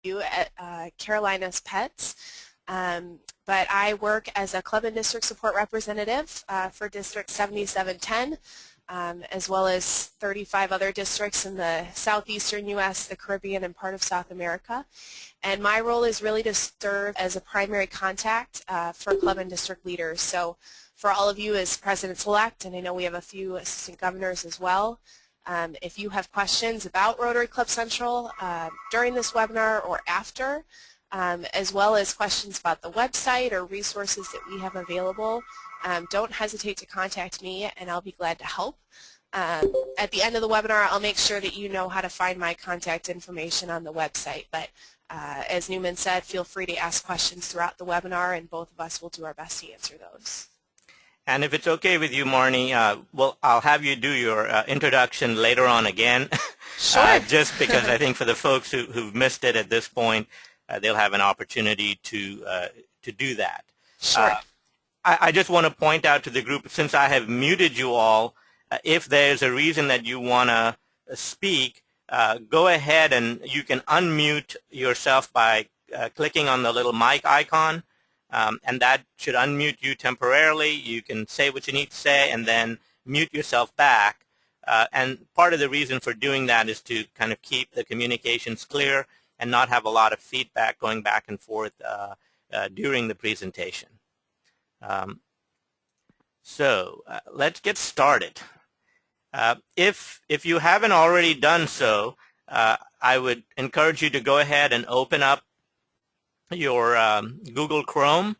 at Carolina's Pets. But I work as a club and district support representative for District 7710, as well as 35 other districts in the southeastern U.S., the Caribbean, and part of South America. And my role is really to serve as a primary contact for club and district leaders. So for all of you as presidents-elect, and I know we have a few assistant governors as well, if you have questions about Rotary Club Central during this webinar or after, as well as questions about the website or resources that we have available, don't hesitate to contact me and I'll be glad to help. At the end of the webinar, I'll make sure that you know how to find my contact information on the website. But as Newman said, feel free to ask questions throughout the webinar and both of us will do our best to answer those. And if it's okay with you, Marni, well, I'll have you do your introduction later on again. Sure. Just because I think for the folks who've missed it at this point, they'll have an opportunity to do that. Sure. I just want to point out to the group, since I have muted you all, if there's a reason that you want to speak, go ahead and you can unmute yourself by clicking on the little mic icon. And that should unmute you temporarily. You can say what you need to say and then mute yourself back. And part of the reason for doing that is to kind of keep the communications clear and not have a lot of feedback going back and forth during the presentation. So let's get started. If you haven't already done so, I would encourage you to go ahead and open up your Google Chrome.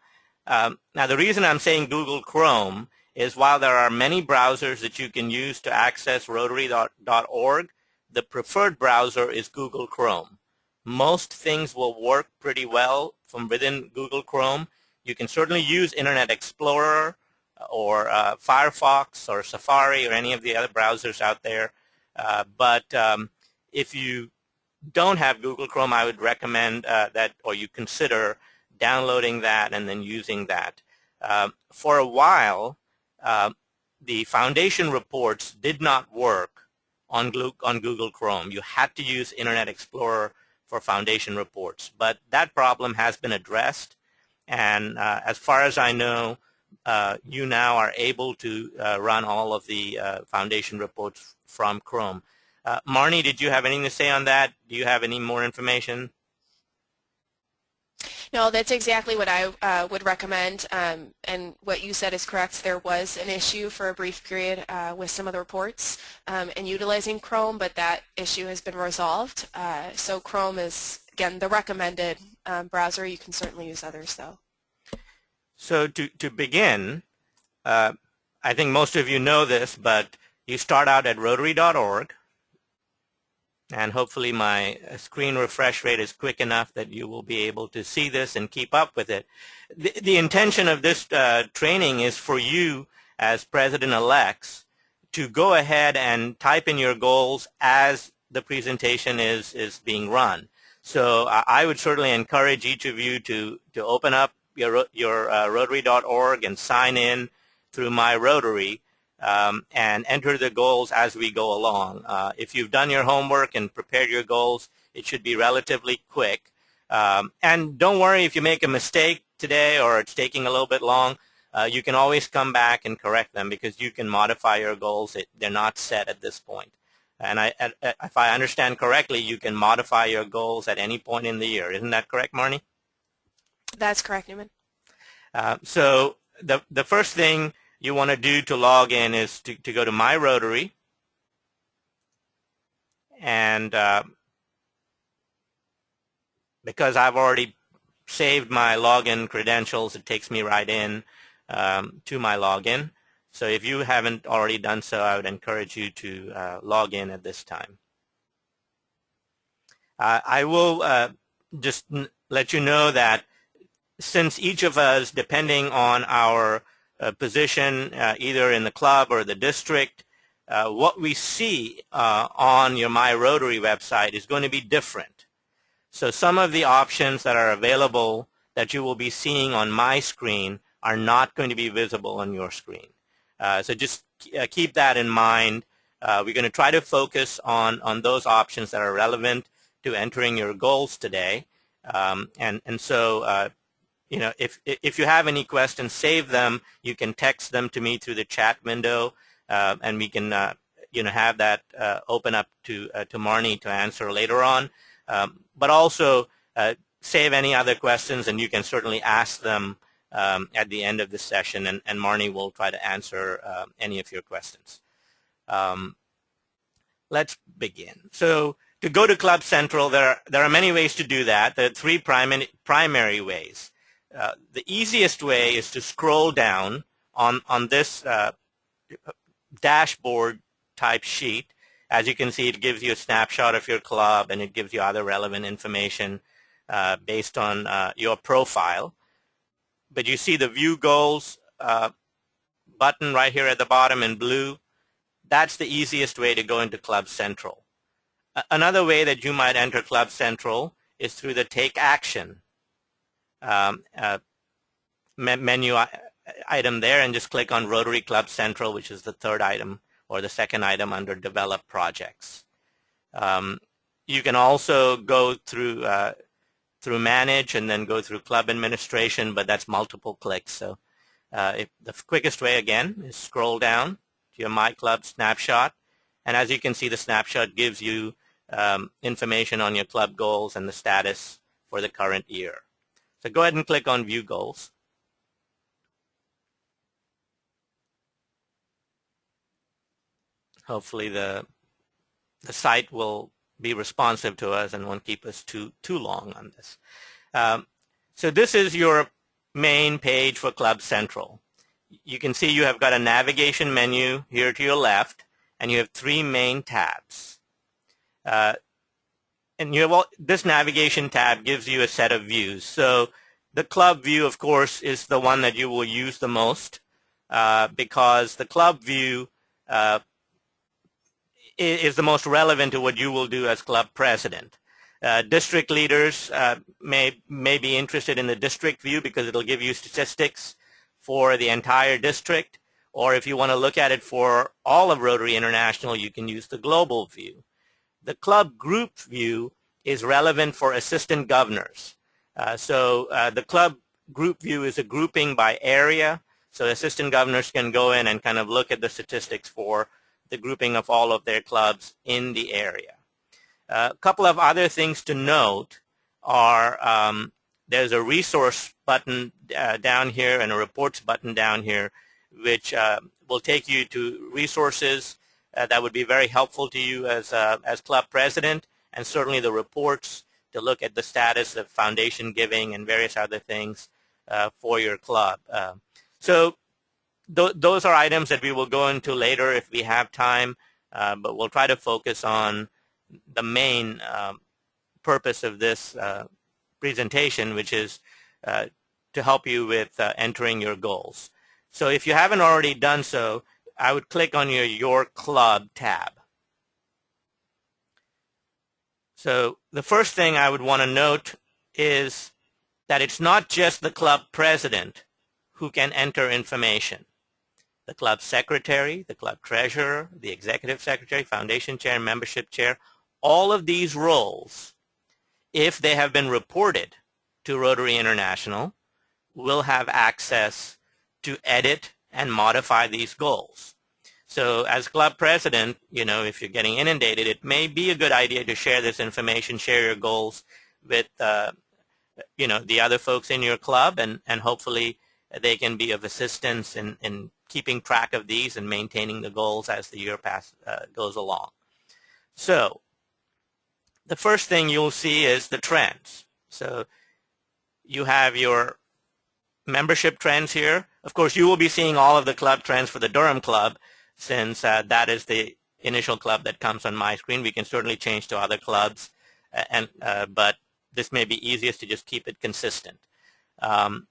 Now the reason I'm saying Google Chrome is while there are many browsers that you can use to access Rotary.org, the preferred browser is Google Chrome. Most things will work pretty well from within Google Chrome. You can certainly use Internet Explorer or Firefox or Safari or any of the other browsers out there. But if you don't have Google Chrome, I would recommend that, or you consider downloading that and then using that. For a while, the foundation reports did not work on Google Chrome. You had to use Internet Explorer for foundation reports, but that problem has been addressed, and as far as I know, you now are able to run all of the foundation reports from Chrome. Marni, did you have anything to say on that? Do you have any more information? No, that's exactly what I would recommend, and what you said is correct. There was an issue for a brief period with some of the reports and utilizing Chrome, but that issue has been resolved. So Chrome is, again, the recommended browser. You can certainly use others, though. So to begin, I think most of you know this, but you start out at Rotary.org. And hopefully my screen refresh rate is quick enough that you will be able to see this and keep up with it. The intention of this training is for you as president-elects to go ahead and type in your goals as the presentation is being run. So I would certainly encourage each of you to open up your Rotary.org and sign in through My Rotary. And enter the goals as we go along. If you've done your homework and prepared your goals, it should be relatively quick. And don't worry if you make a mistake today or it's taking a little bit long. You can always come back and correct them because you can modify your goals. They're not set at this point. And if I understand correctly, you can modify your goals at any point in the year. Isn't that correct, Marni? That's correct, Newman. So the first thing you want to do to log in is to go to My Rotary, and because I've already saved my login credentials, it takes me right in to my login. So if you haven't already done so, I would encourage you to log in at this time. I will just let you know that since each of us, depending on our position either in the club or the district, what we see on your My Rotary website is going to be different. So some of the options that are available that you will be seeing on my screen are not going to be visible on your screen. So just keep that in mind. We're going to try to focus on those options that are relevant to entering your goals today. And so you know, if you have any questions, save them. You can text them to me through the chat window, and we can you know, have that open up to Marni to answer later on. But also save any other questions, and you can certainly ask them at the end of the session, and Marni will try to answer any of your questions. Let's begin. So to go to Club Central, there are many ways to do that. There are three primary ways. The easiest way is to scroll down on this dashboard type sheet. As you can see, it gives you a snapshot of your club, and it gives you other relevant information based on your profile. But you see the View Goals button right here at the bottom in blue. That's the easiest way to go into Club Central. Another way that you might enter Club Central is through the Take Action menu item there, and just click on Rotary Club Central, which is the third item or the second item under Develop Projects. You can also go through Manage and then go through Club Administration, but that's multiple clicks. So the quickest way, again, is scroll down to your My Club snapshot, and as you can see, the snapshot gives you information on your club goals and the status for the current year. So go ahead and click on View Goals. Hopefully the site will be responsive to us and won't keep us too long on this. So this is your main page for Club Central. You can see you have got a navigation menu here to your left, and you have three main tabs. And you have this navigation tab gives you a set of views. So the club view, of course, is the one that you will use the most because the club view is the most relevant to what you will do as club president. District leaders may be interested in the district view because it'll give you statistics for the entire district, or if you want to look at it for all of Rotary International, you can use the global view. The club group view is relevant for assistant governors. So the club group view is a grouping by area, so assistant governors can go in and kind of look at the statistics for the grouping of all of their clubs in the area. A couple of other things to note are there's a resource button down here and a reports button down here, which will take you to resources that would be very helpful to you as club president, and certainly the reports to look at the status of foundation giving and various other things for your club. So those are items that we will go into later if we have time, but we'll try to focus on the main purpose of this presentation, which is to help you with entering your goals. So if you haven't already done so, I would click on your Club tab. So the first thing I would want to note is that it's not just the club president who can enter information. The club secretary, the club treasurer, the executive secretary, foundation chair, membership chair, all of these roles, if they have been reported to Rotary International, will have access to edit and modify these goals. So as club president, you know, if you're getting inundated, it may be a good idea to share this information, share your goals with, you know, the other folks in your club, and hopefully they can be of assistance in keeping track of these and maintaining the goals as the year goes along. So the first thing you'll see is the trends. So you have your membership trends here. Of course, you will be seeing all of the club trends for the Durham Club, since that is the initial club that comes on my screen. We can certainly change to other clubs, but this may be easiest to just keep it consistent. And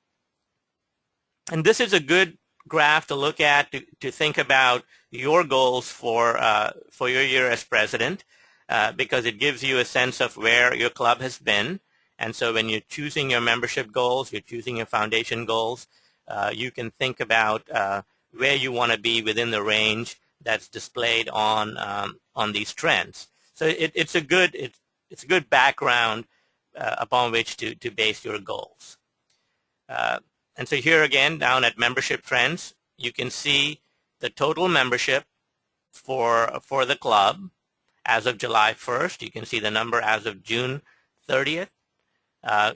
this is a good graph to look at to think about your goals for your year as president, because it gives you a sense of where your club has been. And so when you're choosing your membership goals, you're choosing your foundation goals, you can think about where you want to be within the range that's displayed on these trends. So it's a good background upon which to base your goals. And so here again, down at membership trends, you can see the total membership for the club as of July 1st. You can see the number as of June 30th.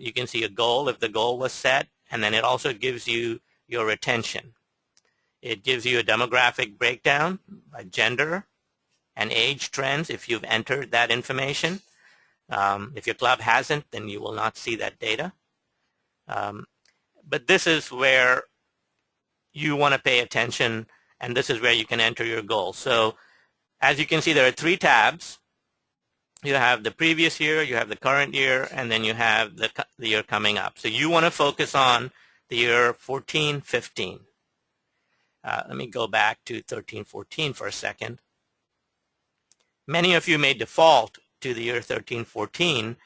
You can see a goal if the goal was set, and then it also gives you your retention. It gives you a demographic breakdown by gender and age trends if you've entered that information. If your club hasn't, then you will not see that data. But this is where you want to pay attention, and this is where you can enter your goals. So as you can see, there are 3 tabs. You have the previous year, you have the current year, and then you have the year coming up. So you want to focus on the year 14-15. Let me go back to 13-14 for a second. Many of you may default to the year 13-14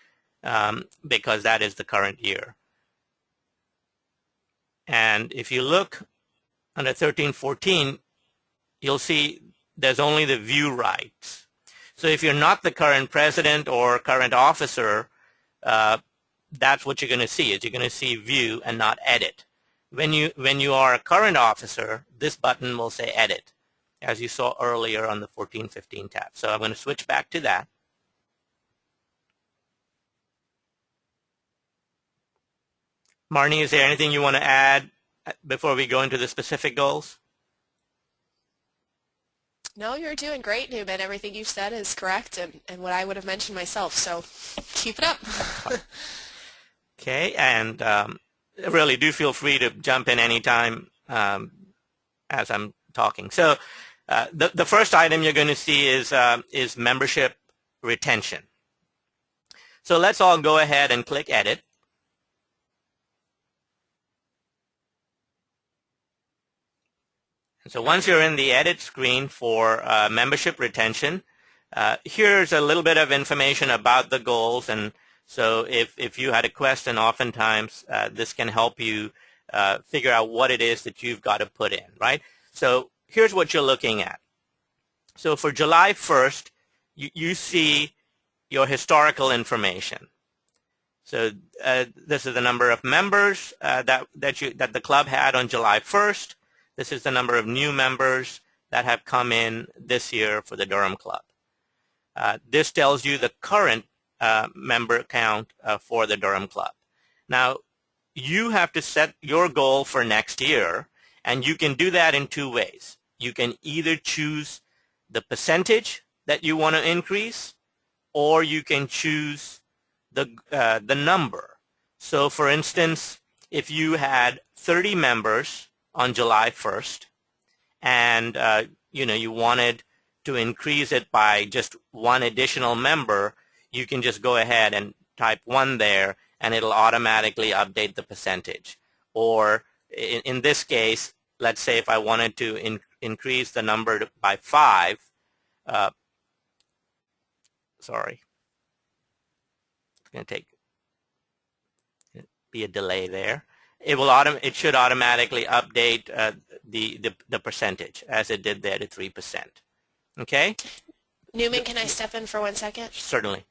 because that is the current year. And if you look under 13-14, you'll see there's only the view rights. So if you're not the current president or current officer, that's what you're going to see. Is you're going to see view and not edit. When you are a current officer, this button will say edit, as you saw earlier on the 14-15 tab. So I'm going to switch back to that. Marni, is there anything you want to add before we go into the specific goals? No, you're doing great, Newman. Everything you said is correct and what I would have mentioned myself, so keep it up. Okay, and really do feel free to jump in anytime as I'm talking. So the first item you're going to see is membership retention. So let's all go ahead and click edit. And so once you're in the edit screen for membership retention, here's a little bit of information about the goals. And so if you had a question, oftentimes this can help you figure out what it is that you've got to put in, right? So here's what you're looking at. So for July 1st, you see your historical information. So this is the number of members that the club had on July 1st. This is the number of new members that have come in this year for the Durham Club. This tells you the current member count for the Durham Club. Now, you have to set your goal for next year, and you can do that in 2 ways. You can either choose the percentage that you want to increase, or you can choose the number. So, for instance, if you had 30 members on July 1st, and you wanted to increase it by just 1 additional member, you can just go ahead and type 1 there, and it'll automatically update the percentage. Or in this case, let's say if I wanted to increase the number by 5, sorry, it's going to be a delay there. It should automatically update the percentage as it did there to 3%. Okay? Newman, can I step in for 1 second? Certainly.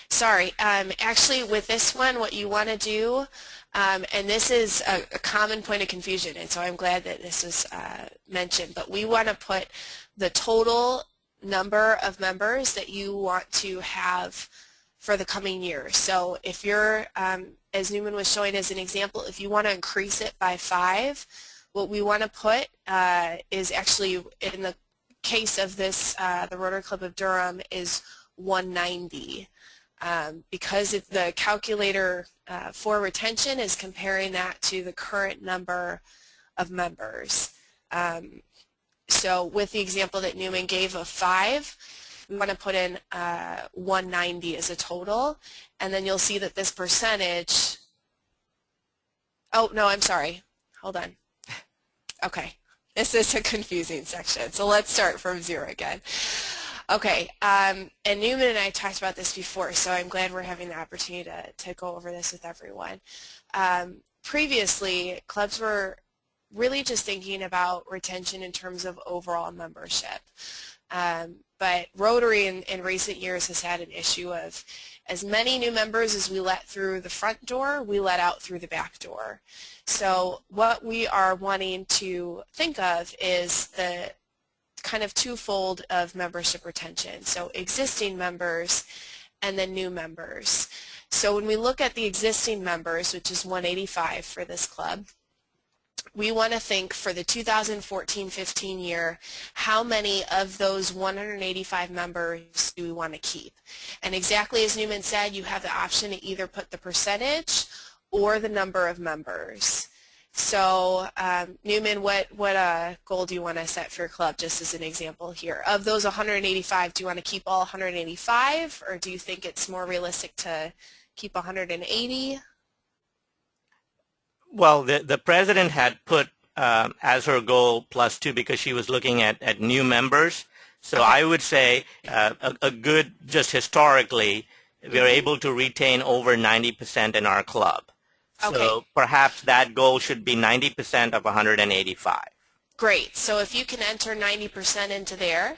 Sorry. Actually, with this one, what you want to do, and this is a common point of confusion, and so I'm glad that this was mentioned, but we want to put the total number of members that you want to have for the coming year. So if you're, as Newman was showing as an example, if you want to increase it by 5, what we want to put is actually, in the case of this, the Rotary Club of Durham, is 190. Because the calculator for retention is comparing that to the current number of members. So with the example that Newman gave of 5, we want to put in 190 as a total, and then you'll see that this percentage, oh no, I'm sorry, hold on. Okay, this is a confusing section, so let's start from 0 again. Okay, and Newman and I talked about this before, so I'm glad we're having the opportunity to go over this with everyone. Previously, clubs were really just thinking about retention in terms of overall membership. But Rotary in recent years has had an issue of as many new members as we let through the front door, we let out through the back door. So what we are wanting to think of is the kind of twofold of membership retention. So existing members and then new members. So when we look at the existing members, which is 185 for this club, we want to think for the 2014-15 year, how many of those 185 members do we want to keep? And exactly as Newman said, you have the option to either put the percentage or the number of members. So Newman, what goal do you want to set for your club, just as an example here? Of those 185, do you want to keep all 185, or do you think it's more realistic to keep 180? Well, the president had put as her goal +2 because she was looking at new members. So I would say a good, just historically, we are able to retain over 90% in our club. So perhaps that goal should be 90% of 185. Great. So if you can enter 90% into there,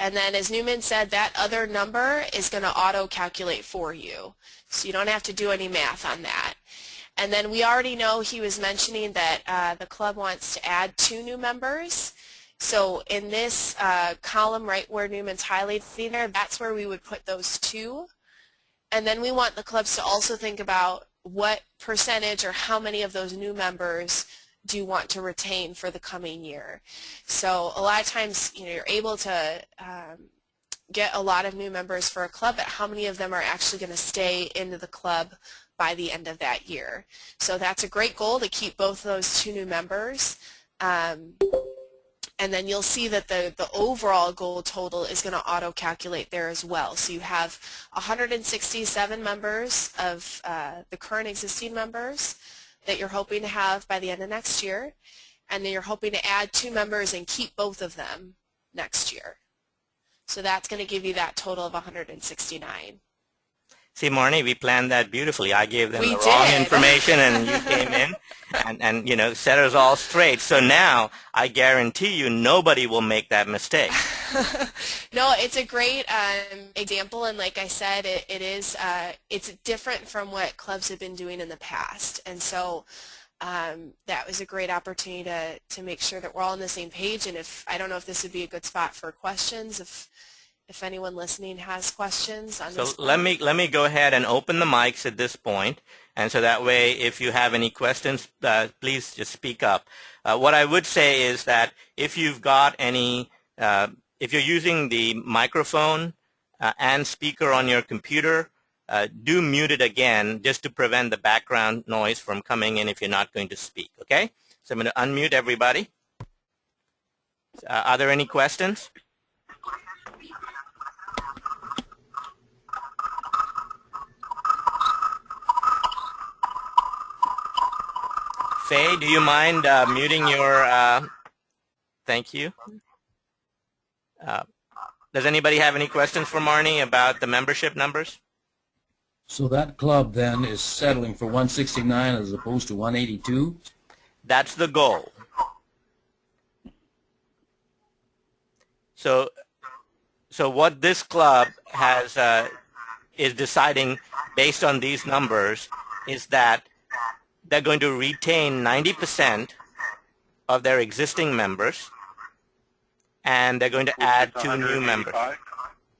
and then as Newman said, that other number is going to auto-calculate for you. So you don't have to do any math on that. And then we already know he was mentioning that the club wants to add 2 new members. So in this column right where Newman's highlighting there, that's where we would put those 2. And then we want the clubs to also think about what percentage or how many of those new members do you want to retain for the coming year. So a lot of times, you're able to get a lot of new members for a club, but how many of them are actually going to stay into the club by the end of that year? So that's a great goal, to keep both those 2 new members. And then you'll see that the overall goal total is going to auto-calculate there as well. So you have 167 members of the current existing members that you're hoping to have by the end of next year, and then you're hoping to add 2 members and keep both of them next year. So that's going to give you that total of 169. See, Marni, we planned that beautifully. I gave them the wrong information, and you came in and set us all straight. So now I guarantee you nobody will make that mistake. No, it's a great example, and like I said, it's different from what clubs have been doing in the past. And so that was a great opportunity to make sure that we're all on the same page. And I don't know if this would be a good spot for questions, if anyone listening has questions on this. So let me go ahead and open the mics at this point, and so that way if you have any questions, please just speak up. What I would say is that if you've got any, if you're using the microphone and speaker on your computer, do mute it again just to prevent the background noise from coming in if you're not going to speak, okay? So I'm going to unmute everybody. Are there any questions? Faye, do you mind muting your, thank you. Does anybody have any questions for Marni about the membership numbers? So that club then is settling for 169 as opposed to 182? That's the goal. So what this club has is deciding based on these numbers is that they're going to retain 90% of their existing members, and they're going to add 2 new members.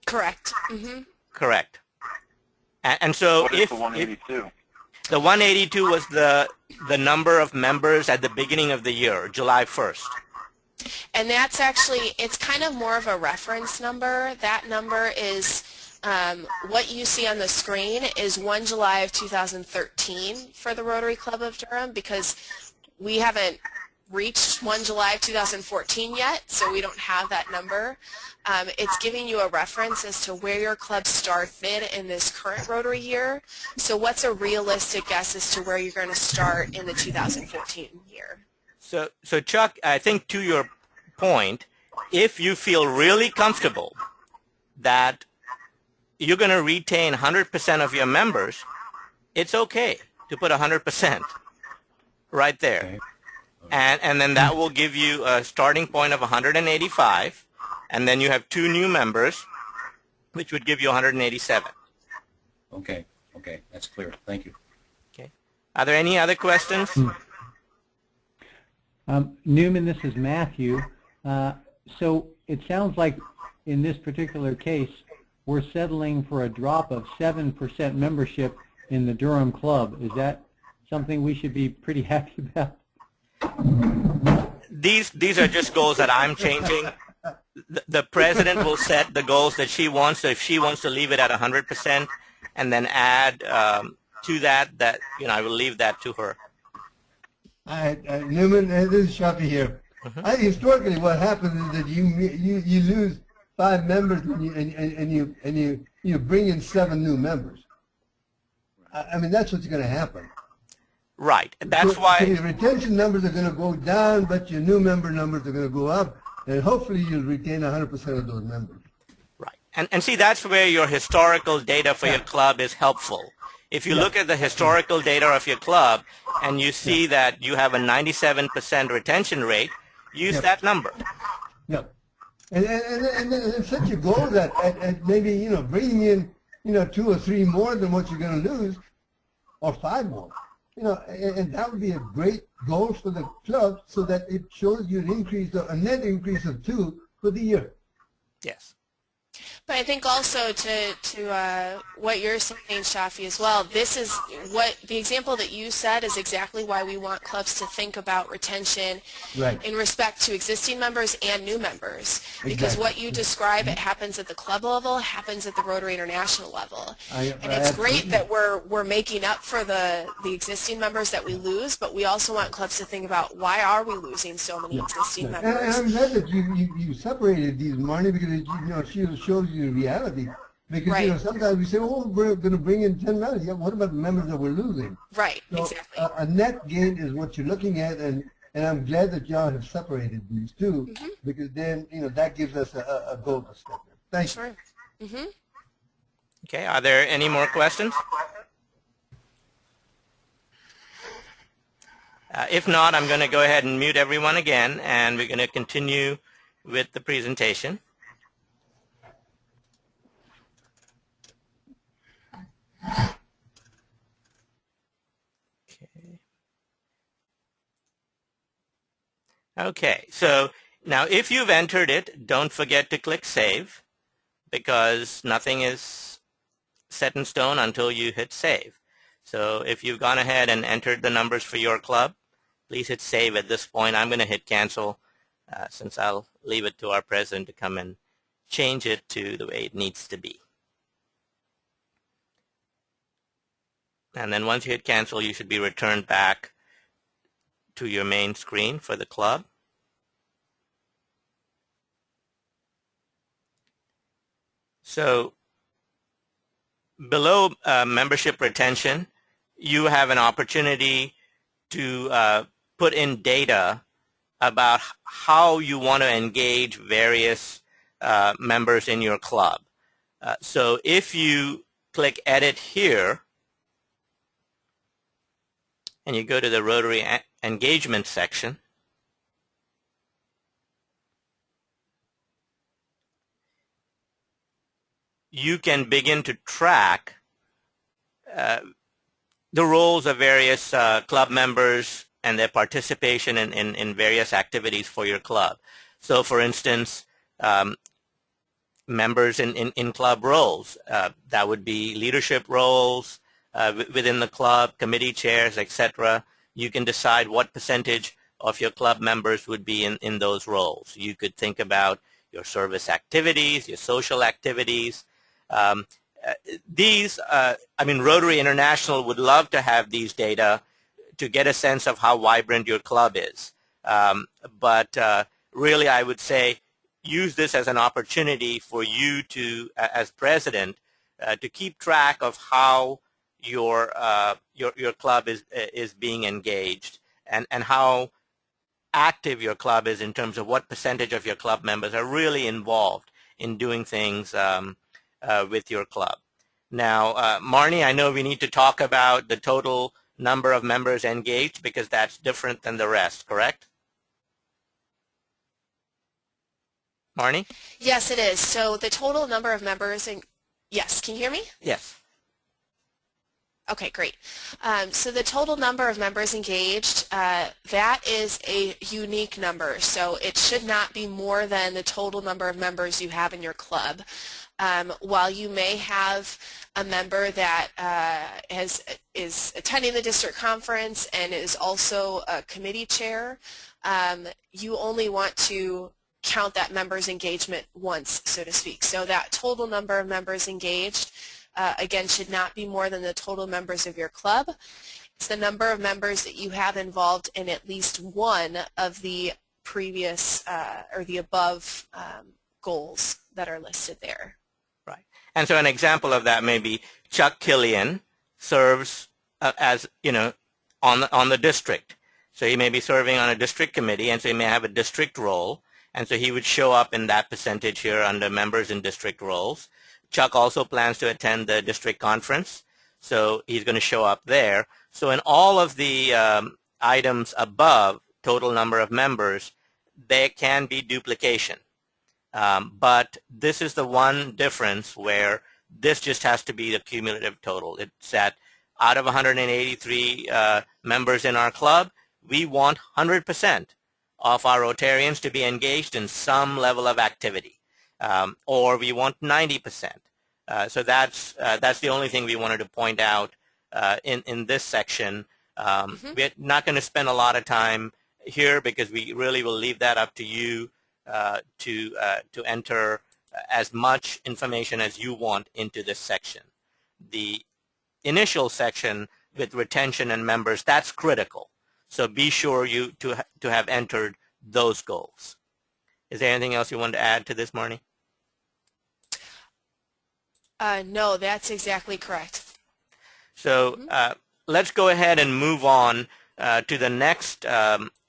Correct. Mm-hmm. Correct. And so what is the 182? The 182 was the number of members at the beginning of the year, July 1st. And that's actually, it's kind of more of a reference number. That number is what you see on the screen is 1 July of 2013 for the Rotary Club of Durham, because we haven't reached 1 July of 2014 yet, so we don't have that number. It's giving you a reference as to where your club started in this current Rotary year. So what's a realistic guess as to where you're going to start in the 2014 year? So Chuck, I think to your point, if you feel really comfortable that you're going to retain 100% of your members, it's okay to put 100% right there. And then that will give you a starting point of 185, and then you have 2 new members, which would give you 187. Okay, okay, that's clear. Thank you. Okay. Are there any other questions? Newman, this is Matthew. So it sounds like in this particular case, we're settling for a drop of 7% membership in the Durham Club. Is that something we should be pretty happy about? These are just goals that I'm changing. The president will set the goals that she wants. So if she wants to leave it at 100% and then add to that, I will leave that to her. Newman, this is Shafi here. Historically, what happens is that you lose 5 members and you bring in 7 new members. I mean, that's what's going to happen. Right. That's why. So your retention numbers are going to go down, but your new member numbers are going to go up, and hopefully you'll retain 100% of those members. Right. And see, that's where your historical data for your club is helpful. If you look at the historical data of your club and you see that you have a 97% retention rate, use that number. Yeah. And set your goal that at maybe, bringing in, 2 or 3 more than what you're going to lose, or 5 more. And that would be a great goal for the club so that it shows you a net increase of 2 for the year. Yes. But I think also to what you're saying, Shafi, as well, this is what the example that you said is exactly why we want clubs to think about retention in respect to existing members and new members. Because what you describe, it happens at the club level, happens at the Rotary International level. And it's great that we're making up for the existing members that we lose, but we also want clubs to think about why are we losing so many existing members. And I'm glad that you separated these, Marni, because it shows you the reality. Because sometimes we say, oh, we're going to bring in 10 members. Yeah, what about the members that we're losing? Right, so, exactly. A net gain is what you're looking at, and I'm glad that y'all have separated these two, because then that gives us a goal to step in. Thank you. Sure. Okay, are there any more questions? If not, I'm going to go ahead and mute everyone again, and we're going to continue with the presentation. Okay, so now if you've entered it, don't forget to click Save, because nothing is set in stone until you hit Save. So if you've gone ahead and entered the numbers for your club, please hit Save at this point. I'm going to hit Cancel, since I'll leave it to our president to come and change it to the way it needs to be. And then once you hit Cancel, you should be returned back to your main screen for the club. So below membership retention, you have an opportunity to put in data about how you want to engage various members in your club. So if you click Edit here, and you go to the Rotary Engagement section, you can begin to track the roles of various club members and their participation in various activities for your club. So for instance, members in club roles, that would be leadership roles, within the club, committee chairs, etc. You can decide what percentage of your club members would be in those roles. You could think about your service activities, your social activities. Rotary International would love to have these data to get a sense of how vibrant your club is. But really, I would say use this as an opportunity for you to, as president, to keep track of how your club is being engaged, and how active your club is in terms of what percentage of your club members are really involved in doing things with your club. Now, Marni, I know we need to talk about the total number of members engaged because that's different than the rest, correct? Marni? Yes, it is. So the total number of members, yes, can you hear me? Yes. Okay, great. So the total number of members engaged, that is a unique number. So it should not be more than the total number of members you have in your club. While you may have a member that is attending the district conference and is also a committee chair, you only want to count that member's engagement once, so to speak. So that total number of members engaged again, should not be more than the total members of your club. It's the number of members that you have involved in at least one of the previous or the above goals that are listed there. Right. And so an example of that may be Chuck Killian serves as, on the district. So he may be serving on a district committee, and so he may have a district role, and so he would show up in that percentage here under members in district roles. Chuck also plans to attend the district conference, so he's going to show up there. So in all of the items above, total number of members, there can be duplication. But this is the one difference where this just has to be the cumulative total. It's that out of 183 members in our club, we want 100% of our Rotarians to be engaged in some level of activity. Or we want 90%. So that's the only thing we wanted to point out in this section. We're not going to spend a lot of time here because we really will leave that up to you to enter as much information as you want into this section. The initial section with retention and members, that's critical. So be sure to have entered those goals. Is there anything else you want to add to this, Marni? No, that's exactly correct. So let's go ahead and move on to the next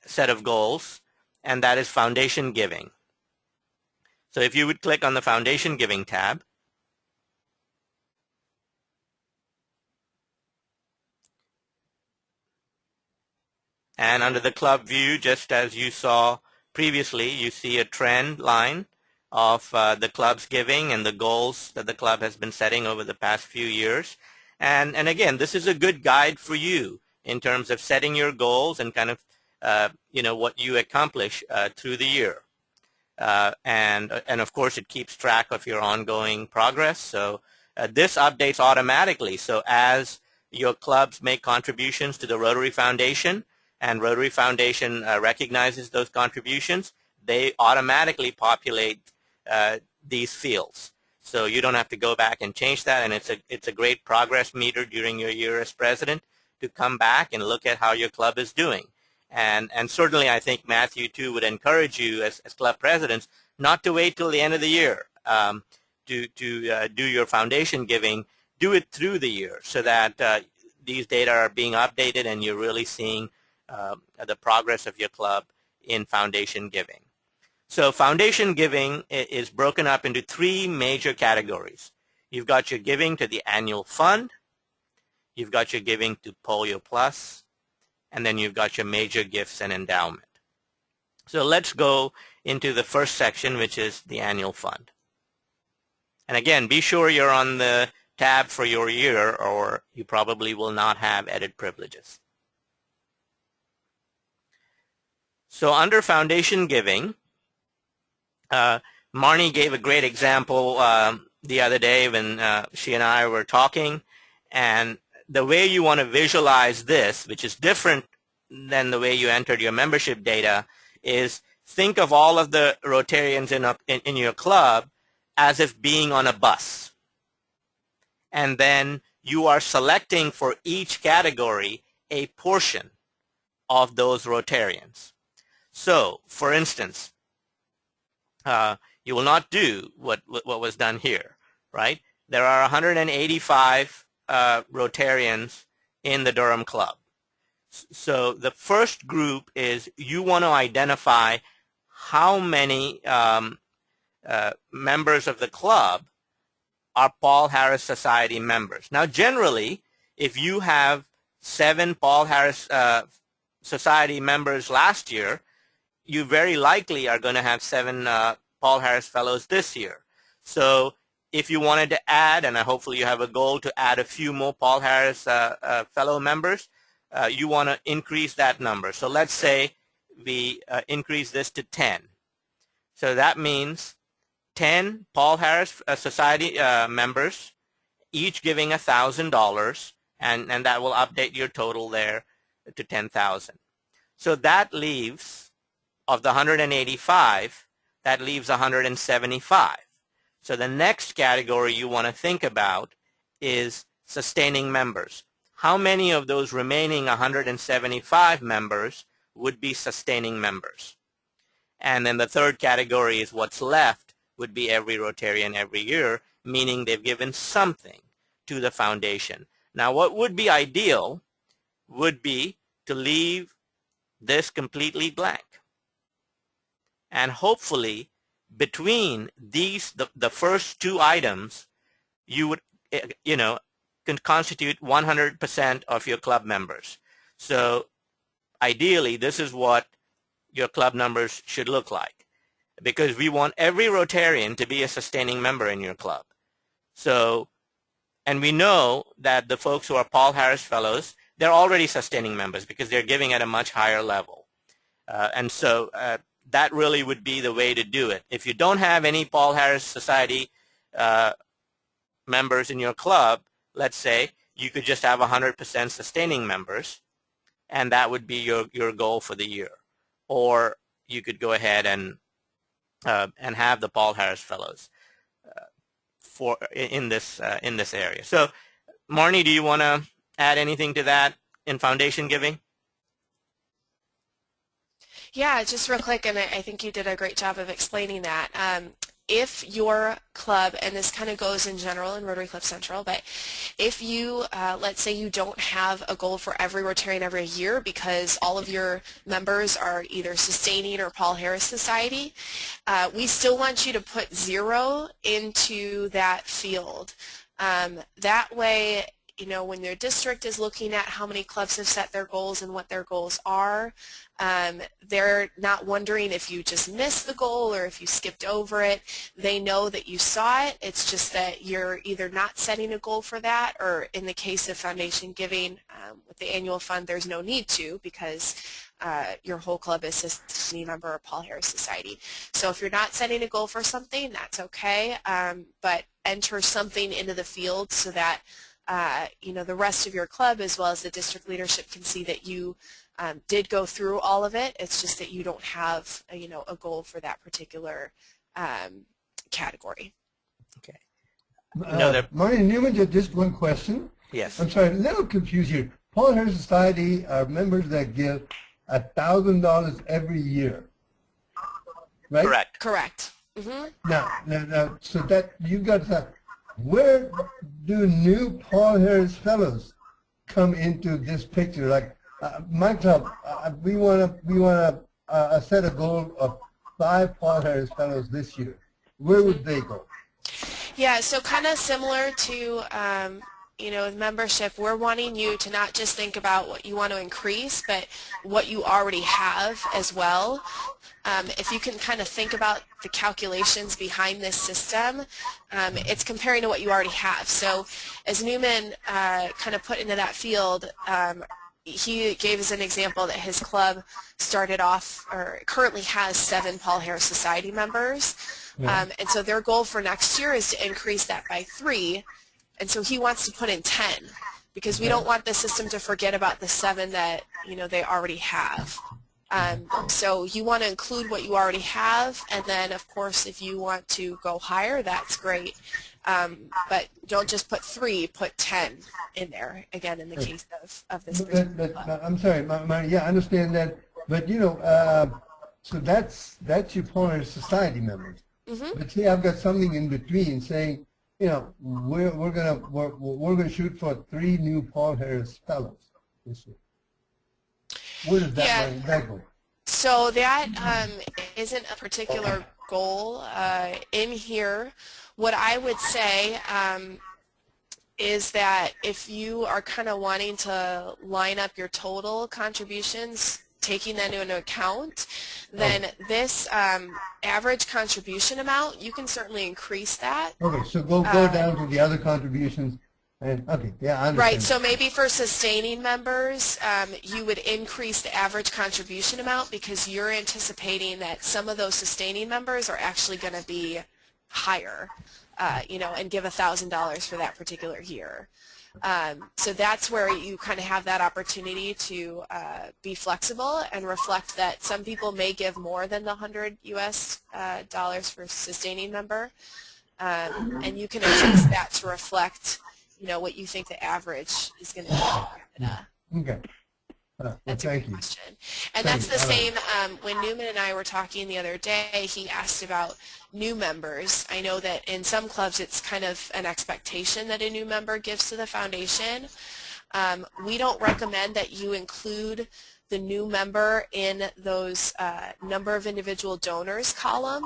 set of goals, and that is foundation giving. So if you would click on the foundation giving tab, and under the club view, just as you saw previously, you see a trend line of the club's giving and the goals that the club has been setting over the past few years. And again, this is a good guide for you in terms of setting your goals and kind of, what you accomplish through the year. And of course, it keeps track of your ongoing progress. So this updates automatically. So as your clubs make contributions to the Rotary Foundation, and Rotary Foundation recognizes those contributions, they automatically populate these fields. So you don't have to go back and change that, and it's a great progress meter during your year as president to come back and look at how your club is doing. And certainly I think Matthew too would encourage you as club presidents not to wait till the end of the year to do your foundation giving. Do it through the year so that these data are being updated and you're really seeing the progress of your club in foundation giving. So foundation giving is broken up into three major categories. You've got your giving to the annual fund, you've got your giving to Polio Plus, and then you've got your major gifts and endowment. So let's go into the first section, which is the annual fund. And again, be sure you're on the tab for your year or you probably will not have edit privileges. So under foundation giving, Marni gave a great example the other day when she and I were talking, and the way you want to visualize this, which is different than the way you entered your membership data, is think of all of the Rotarians in your club as if being on a bus. And then you are selecting for each category a portion of those Rotarians. So, for instance, you will not do what was done here, right? There are 185 Rotarians in the Durham Club. So the first group is you want to identify how many members of the club are Paul Harris Society members. Now, generally, if you have 7 Paul Harris Society members last year, you very likely are going to have 7 Paul Harris Fellows this year. So if you wanted to add, and hopefully you have a goal to add a few more Paul Harris Fellow members, you want to increase that number. So let's say we increase this to 10. So that means 10 Paul Harris Society members, each giving $1,000, and that will update your total there to 10,000. So that leaves, of the 185, that leaves 175. So the next category you want to think about is sustaining members. How many of those remaining 175 members would be sustaining members? And then the third category is what's left would be every Rotarian every year, meaning they've given something to the foundation. Now, what would be ideal would be to leave this completely blank. And hopefully, between these, the first 2 items, you would, can constitute 100% of your club members. So ideally, this is what your club numbers should look like, because we want every Rotarian to be a sustaining member in your club. So, and we know that the folks who are Paul Harris Fellows, they're already sustaining members because they're giving at a much higher level. And so that really would be the way to do it. If you don't have any Paul Harris Society members in your club, let's say, you could just have 100% sustaining members, and that would be your goal for the year. Or you could go ahead and have the Paul Harris Fellows in this area. So, Marni, do you want to add anything to that in foundation giving? Yeah, just real quick, and I think you did a great job of explaining that. If your club, and this kind of goes in general in Rotary Club Central, but if you, let's say you don't have a goal for every Rotarian every year because all of your members are either sustaining or Paul Harris Society, we still want you to put 0 into that field. That way, when your district is looking at how many clubs have set their goals and what their goals are, they're not wondering if you just missed the goal or if you skipped over it. They know that you saw it. It's just that you're either not setting a goal for that, or in the case of foundation giving with the annual fund, there's no need to, because your whole club is a sustaining member of Paul Harris Society. So if you're not setting a goal for something, that's okay, but enter something into the field so that the rest of your club as well as the district leadership can see that you did go through all of it. It's just that you don't have a goal for that particular category. Okay. Marni Newman, just one question. Yes. I'm sorry, a little confused here. Paul Harris Society are members that give $1,000 every year, right? Correct. Correct. Mm-hmm. Now, so that you got to, where do new Paul Harris Fellows come into this picture? Like my club, we want to set a goal of 5 Paul Harris Fellows this year. Where would they go? Yeah, so kind of similar to with membership, we're wanting you to not just think about what you want to increase, but what you already have as well. If you can kind of think about the calculations behind this system, it's comparing to what you already have. So as Newman kind of put into that field, he gave us an example that his club started off, or currently has 7 Paul Harris Society members. Yeah. And so their goal for next year is to increase that by 3. And so he wants to put in 10, because we don't want the system to forget about the 7 that they already have. So you want to include what you already have, and then of course if you want to go higher, that's great. But don't just put 3, put 10 in there, again, in the case of this. But I'm sorry, yeah, I understand that, but so that's your Paul Harris Society members. Mm-hmm. But see, I've got something in between saying, we're gonna shoot for 3 new Paul Harris Fellows this year. Where does that go? So that isn't a particular goal in here. What I would say is that if you are kind of wanting to line up your total contributions, taking that into account, then this average contribution amount, you can certainly increase that. Okay, so go down to the other contributions. And, okay, yeah, I understand. Right, so maybe for sustaining members, you would increase the average contribution amount because you're anticipating that some of those sustaining members are actually going to be higher, and give $1,000 for that particular year. So that's where you kind of have that opportunity to be flexible and reflect that some people may give more than the $100 US dollars for sustaining member, and you can adjust that to reflect what you think the average is going to be. Okay. That's a great question. And that's the same, when Newman and I were talking the other day, he asked about new members. I know that in some clubs it's kind of an expectation that a new member gives to the foundation. We don't recommend that you include the new member in those number of individual donors column.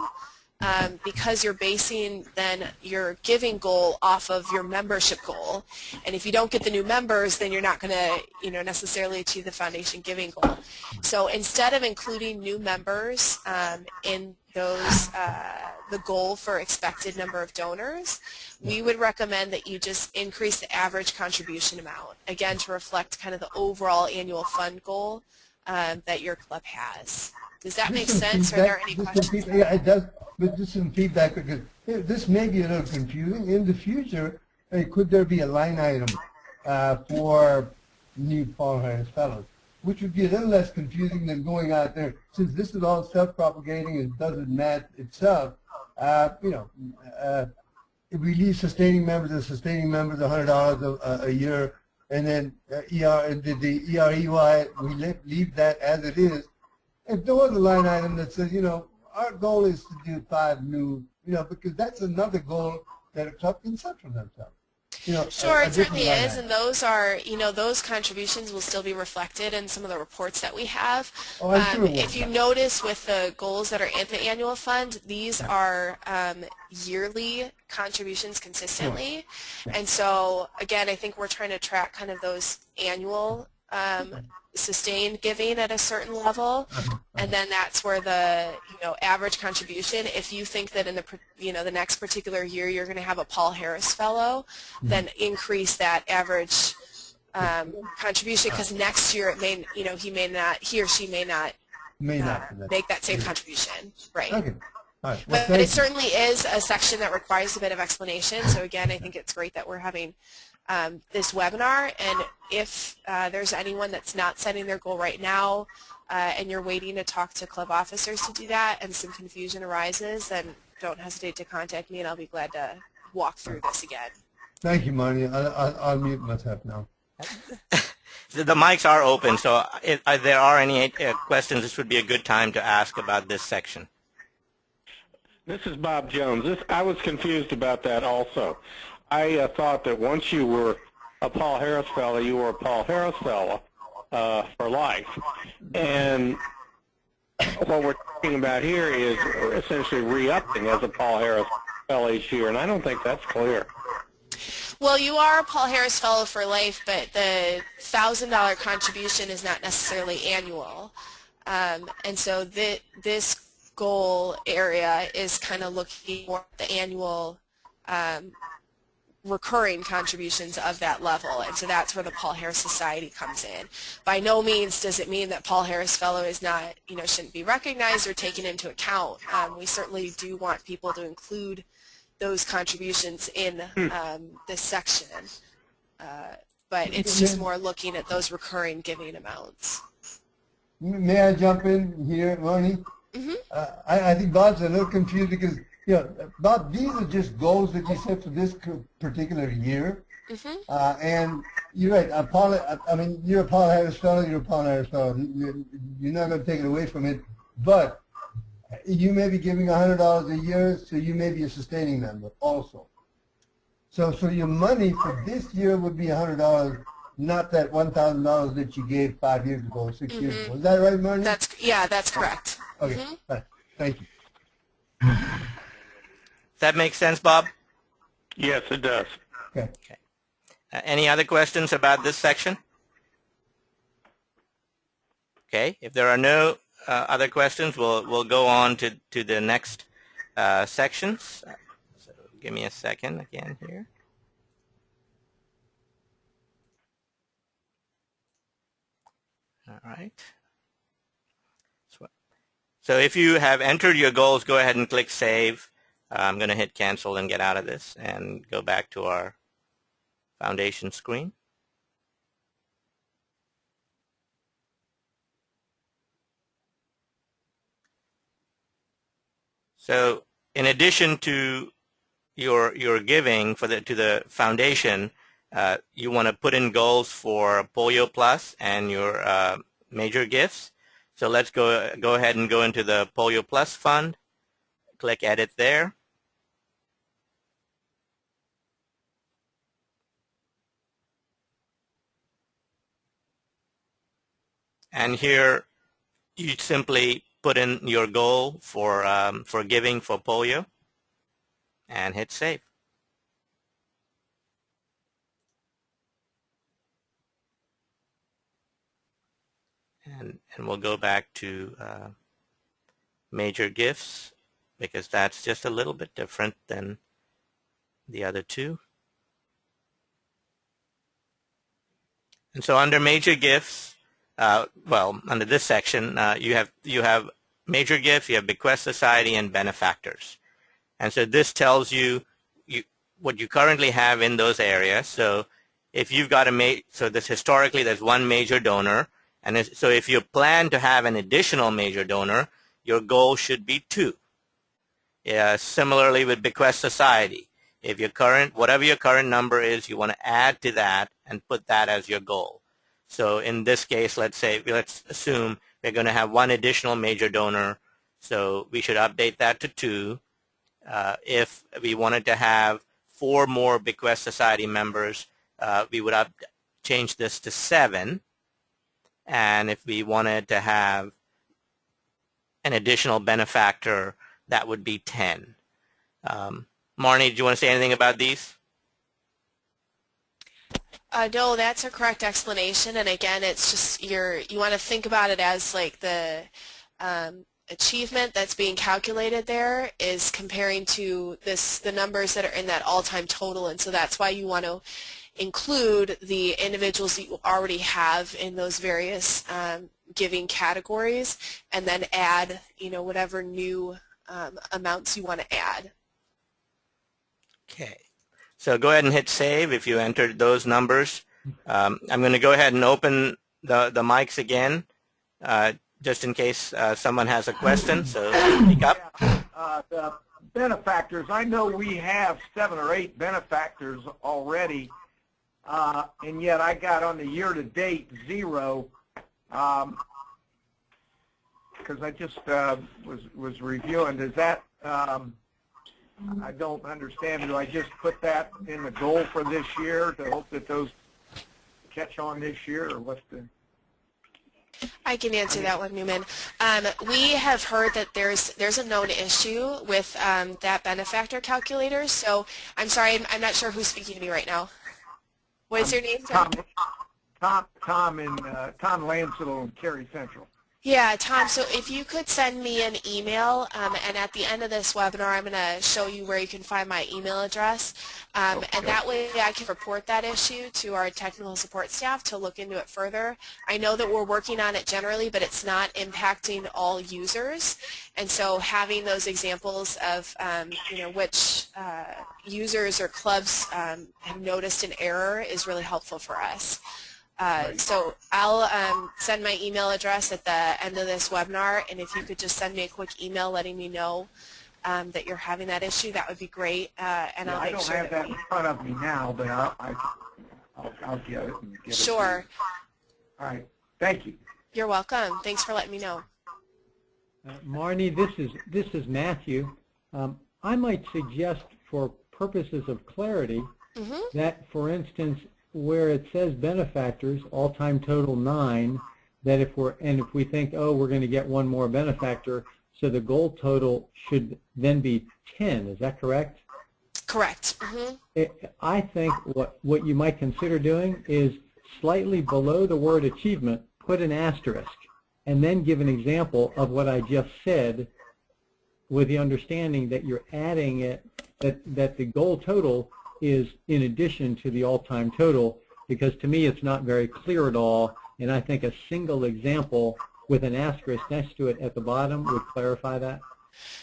Because you're basing then your giving goal off of your membership goal, and if you don't get the new members, then you're not going to necessarily achieve the foundation giving goal. So instead of including new members in those the goal for expected number of donors, we would recommend that you just increase the average contribution amount, again to reflect kind of the overall annual fund goal that your club has. Does that make sense? Are there any questions? Yeah, it does. But just some feedback, because this may be a little confusing. In the future, could there be a line item for new Paul Harris Fellows, which would be a little less confusing than going out there, since this is all self-propagating and doesn't match itself. If we leave sustaining members as sustaining members $100 a year, and then the EREY, we leave that as it is. If there was a line item that says, our goal is to do 5 new, because that's another goal that a club can set for themselves. Sure, it certainly is, and those are, those contributions will still be reflected in some of the reports that we have. Oh, I'm sure if you notice with the goals that are in the annual fund, these are yearly contributions consistently, and so again, I think we're trying to track kind of those annual sustained giving at a certain level, and then that's where the average contribution, if you think that in the the next particular year you're going to have a Paul Harris Fellow, then increase that average contribution, because next year it may he or she may not make that same contribution, right? Okay. All right. Well, but it certainly is a section that requires a bit of explanation, so again, I think it's great that we're having this webinar, and if there's anyone that's not setting their goal right now and you're waiting to talk to club officers to do that and some confusion arises, then don't hesitate to contact me and I'll be glad to walk through this again. Thank you, Marni. I'll mute myself now. The mics are open, so if there are any questions, this would be a good time to ask about this section. This is Bob Jones. I was confused about that also. I thought that once you were a Paul Harris Fellow, you were a Paul Harris Fellow for life. And what we're talking about here is essentially re-upping as a Paul Harris Fellow each year, and I don't think that's clear. Well, you are a Paul Harris Fellow for life, but the $1,000 contribution is not necessarily annual. And so this goal area is kind of looking more at the annual recurring contributions of that level, and so that's where the Paul Harris Society comes in. By no means does it mean that Paul Harris Fellow is not, shouldn't be recognized or taken into account. We certainly do want people to include those contributions in this section, but it's just more looking at those recurring giving amounts. May I jump in here, Marni? Mm-hmm. I think Bob's a little confused because, Bob, these are just goals that you set for this particular year. Mm-hmm. And you're right, you're a Paul Harris Fellow, you're a Paul Harris Fellow. You're not going to take it away from it, but you may be giving $100 a year, so you may be a sustaining member also. So your money for this year would be $100, not that $1,000 that you gave 5 years ago or 6 years ago. Is that right, Marni? That's correct. Okay, Mm-hmm. Thank you. That makes sense, Bob? Yes, it does. Okay. Any other questions about this section? Okay, if there are no other questions, we'll go on to the next sections. So give me a second again here. All right. So if you have entered your goals, go ahead and click Save. I'm going to hit Cancel and get out of this and go back to our foundation screen. So in addition to your giving to the foundation, you want to put in goals for Polio Plus and your major gifts. So let's go ahead and go into the Polio Plus fund. Click Edit there. And here you simply put in your goal for giving for polio and hit Save. And we'll go back to major gifts because that's just a little bit different than the other two. And so under major gifts, well, under this section, you have major gifts, you have bequest society, and benefactors. And so this tells you what you currently have in those areas. So if you've got so this historically there's one major donor, and so if you plan to have an additional major donor, your goal should be 2. Similarly with bequest society, if whatever your current number is, you want to add to that and put that as your goal. So in this case, let's assume we're going to have 1 additional major donor, so we should update that to 2. If we wanted to have 4 more bequest society members, we would change this to 7. And if we wanted to have an additional benefactor, that would be 10. Marni, do you want to say anything about these? No, that's a correct explanation. And again, it's just you want to think about it as like the achievement that's being calculated there is comparing to the numbers that are in that all-time total, and so that's why you want to include the individuals that you already have in those various giving categories, and then add whatever new amounts you want to add. Okay, so go ahead and hit Save if you entered those numbers. I'm going to go ahead and open the mics again, just in case someone has a question, so speak up. The benefactors, I know we have 7 or 8 benefactors already, and yet I got on the year-to-date 0, because I just was reviewing. Does that, I don't understand, do I just put that in the goal for this year to hope that those catch on this year, or what's the... I can answer that one, Newman. We have heard that there's a known issue with that benefactor calculator. So I'm sorry, I'm not sure who's speaking to me right now. What is your name? Tom Lancelo in Cary Central. Yeah, Tom, so if you could send me an email, and at the end of this webinar, I'm going to show you where you can find my email address, and that way I can report that issue to our technical support staff to look into it further. I know that we're working on it generally, but it's not impacting all users, and so having those examples of which users or clubs have noticed an error is really helpful for us. So I'll send my email address at the end of this webinar, and if you could just send me a quick email letting me know that you're having that issue, that would be great. And I'll make sure I don't have that in front of me now, but I'll get it. And get sure. It. All right. Thank you. You're welcome. Thanks for letting me know. Marni, this is Matthew. I might suggest, for purposes of clarity, that, for instance, where it says benefactors, all-time total 9, that if we think, oh, we're going to get 1 more benefactor, so the goal total should then be 10. Is that correct? Correct. I think what you might consider doing is slightly below the word achievement, put an asterisk, and then give an example of what I just said, with the understanding that you're adding it, that the goal total is in addition to the all-time total, because to me it's not very clear at all, and I think a single example with an asterisk next to it at the bottom would clarify that.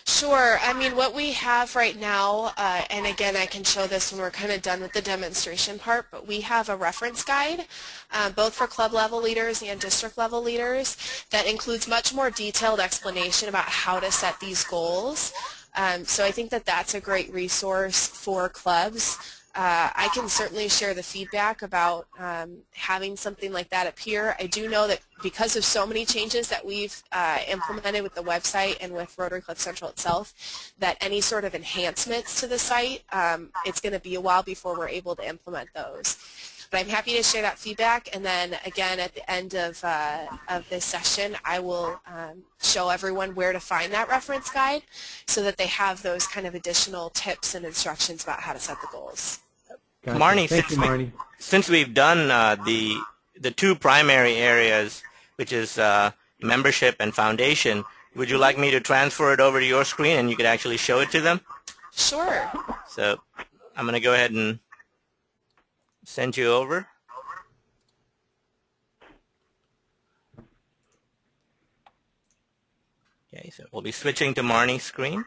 Sure. I mean, what we have right now, and again, I can show this when we're kind of done with the demonstration part, but we have a reference guide, both for club level leaders and district level leaders, that includes much more detailed explanation about how to set these goals. So I think that that's a great resource for clubs. I can certainly share the feedback about having something like that appear. I do know that because of so many changes that we've implemented with the website and with Rotary Club Central itself, that any sort of enhancements to the site, it's going to be a while before we're able to implement those. But I'm happy to share that feedback, and then again at the end of this session I will show everyone where to find that reference guide so that they have those kind of additional tips and instructions about how to set the goals. Gotcha. Marni, Thank you, Marni. since we've done the two primary areas, which is membership and foundation, would you like me to transfer it over to your screen and you could actually show it to them? Sure. So I'm going to go ahead and send you over. Okay, so we'll be switching to Marni's screen.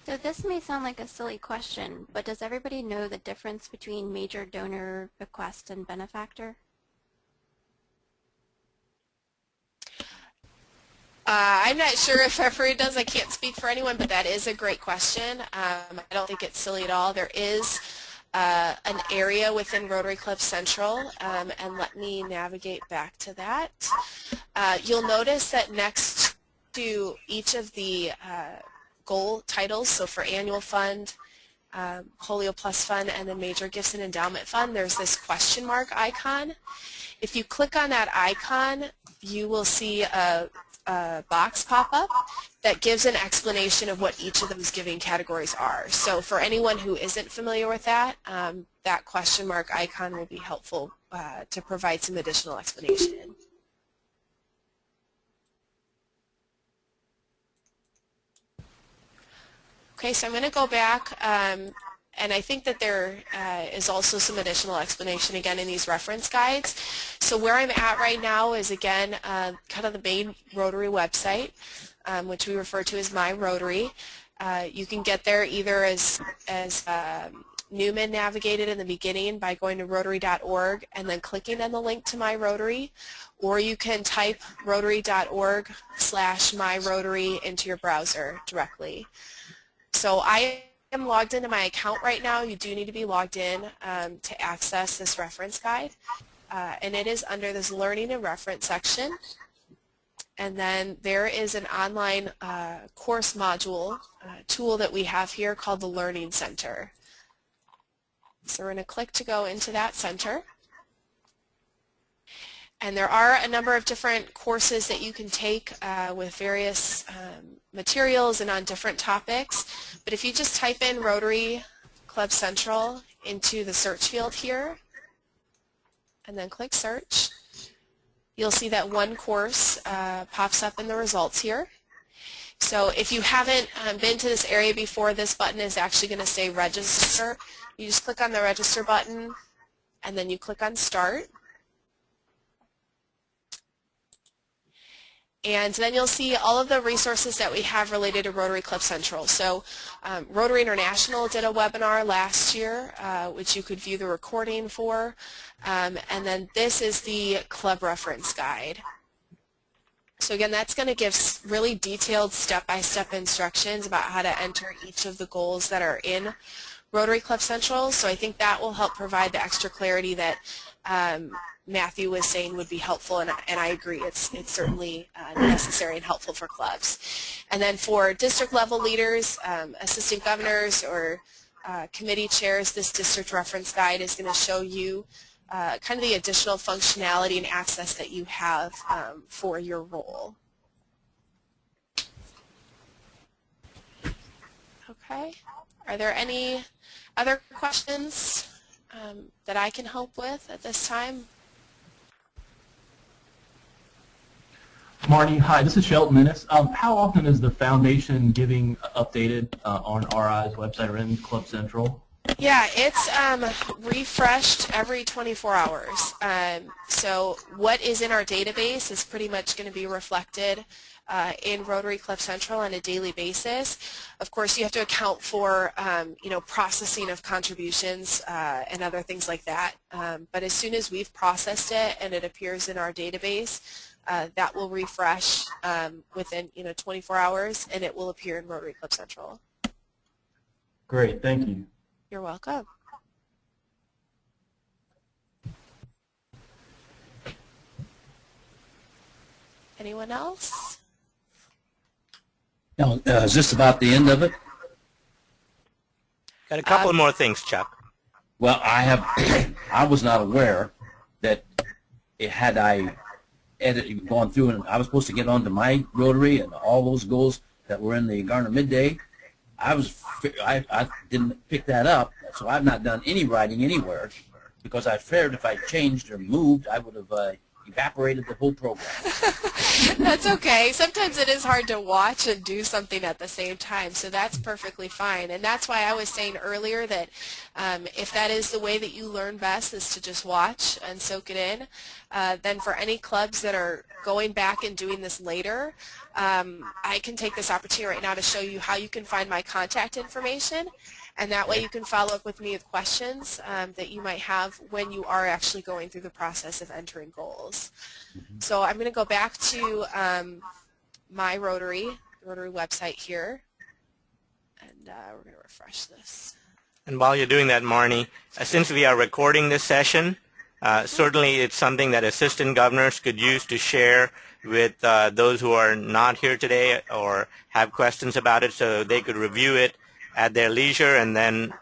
So this may sound like a silly question, but does everybody know the difference between major donor, bequest, and benefactor? I'm not sure if everyone does. I can't speak for anyone, but that is a great question. I don't think it's silly at all. There is an area within Rotary Club Central, and let me navigate back to that. You'll notice that next to each of the goal titles, so for annual fund, Polio Plus Fund, and then Major Gifts and Endowment Fund, there's this question mark icon. If you click on that icon, you will see a box pop up that gives an explanation of what each of those giving categories are. So for anyone who isn't familiar with that, that question mark icon will be helpful to provide some additional explanation. Okay, so I'm going to go back, and I think that there is also some additional explanation again in these reference guides. So where I'm at right now is again kind of the main Rotary website, which we refer to as My Rotary. You can get there either as Newman navigated in the beginning by going to rotary.org and then clicking on the link to My Rotary, or you can type rotary.org/MyRotary into your browser directly. So I am logged into my account right now. You do need to be logged in to access this reference guide, and it is under this Learning and Reference section. And then there is an online course module tool that we have here called the Learning Center. So we're going to click to go into that center. And there are a number of different courses that you can take with various materials and on different topics. But if you just type in Rotary Club Central into the search field here and then click search, you'll see that one course pops up in the results here. So if you haven't been to this area before, this button is actually going to say register. You just click on the register button and then you click on start. And then you'll see all of the resources that we have related to Rotary Club Central. So Rotary International did a webinar last year, which you could view the recording for. And then this is the club reference guide. So again, that's going to give really detailed step-by-step instructions about how to enter each of the goals that are in Rotary Club Central. So I think that will help provide the extra clarity that Matthew was saying would be helpful, and I agree. It's certainly necessary and helpful for clubs. And then for district level leaders, assistant governors, or committee chairs, this district reference guide is going to show you kind of the additional functionality and access that you have for your role. Okay. Are there any other questions that I can help with at this time? Marni, hi, this is Shelton Minnis. How often is the foundation giving updated on RI's website or in Club Central? Yeah, it's refreshed every 24 hours. So what is in our database is pretty much going to be reflected in Rotary Club Central on a daily basis. Of course, you have to account for processing of contributions and other things like that. But as soon as we've processed it and it appears in our database, that will refresh within 24 hours, and it will appear in Rotary Club Central. Great, thank you. You're welcome. Anyone else? Now, is this about the end of it? Got a couple more things, Chuck. Well, I was not aware that had I gone through and I was supposed to get onto my Rotary and all those goals that were in the Garner Midday. I didn't pick that up, so I've not done any writing anywhere because I feared if I changed or moved, I would have evaporated the whole program. That's okay. Sometimes it is hard to watch and do something at the same time, so that's perfectly fine. And that's why I was saying earlier that if that is the way that you learn best is to just watch and soak it in, then for any clubs that are going back and doing this later, I can take this opportunity right now to show you how you can find my contact information, and that way you can follow up with me with questions that you might have when you are actually going through the process of entering goals. So I'm going to go back to my Rotary website here, and we're going to refresh this. And while you're doing that, Marni, since we are recording this session, certainly it's something that assistant governors could use to share with those who are not here today or have questions about it, so they could review it at their leisure and then,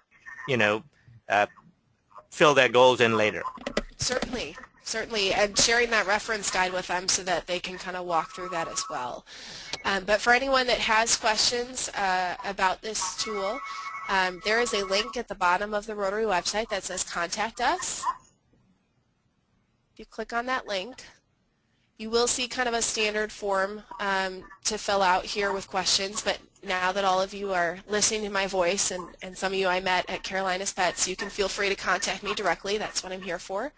fill their goals in later. Certainly, and sharing that reference guide with them so that they can kind of walk through that as well. But for anyone that has questions about this tool, there is a link at the bottom of the Rotary website that says Contact Us. If you click on that link, you will see kind of a standard form to fill out here with questions, but now that all of you are listening to my voice, and some of you I met at Carolina's Pets, you can feel free to contact me directly. That's what I'm here for.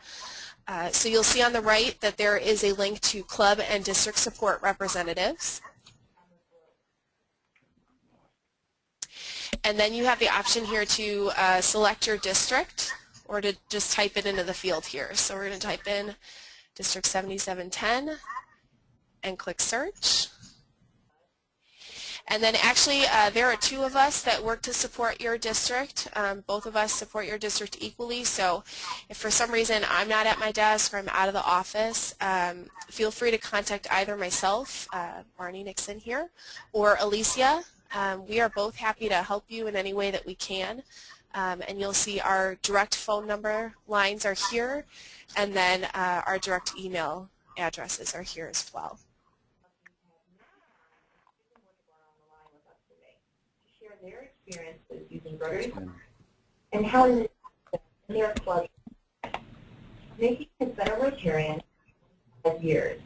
So you'll see on the right that there is a link to club and district support representatives. And then you have the option here to select your district or to just type it into the field here. So we're going to type in District 7710 and click search. And then actually there are two of us that work to support your district. Both of us support your district equally, so if for some reason I'm not at my desk or I'm out of the office, feel free to contact either myself, Marni Nixon here, or Alicia. We are both happy to help you in any way that we can. And you'll see our direct phone number lines are here, and then our direct email addresses are here as well. Share their experiences using Rotary and how it is in their club. Nikki has been a Rotarian for 5 years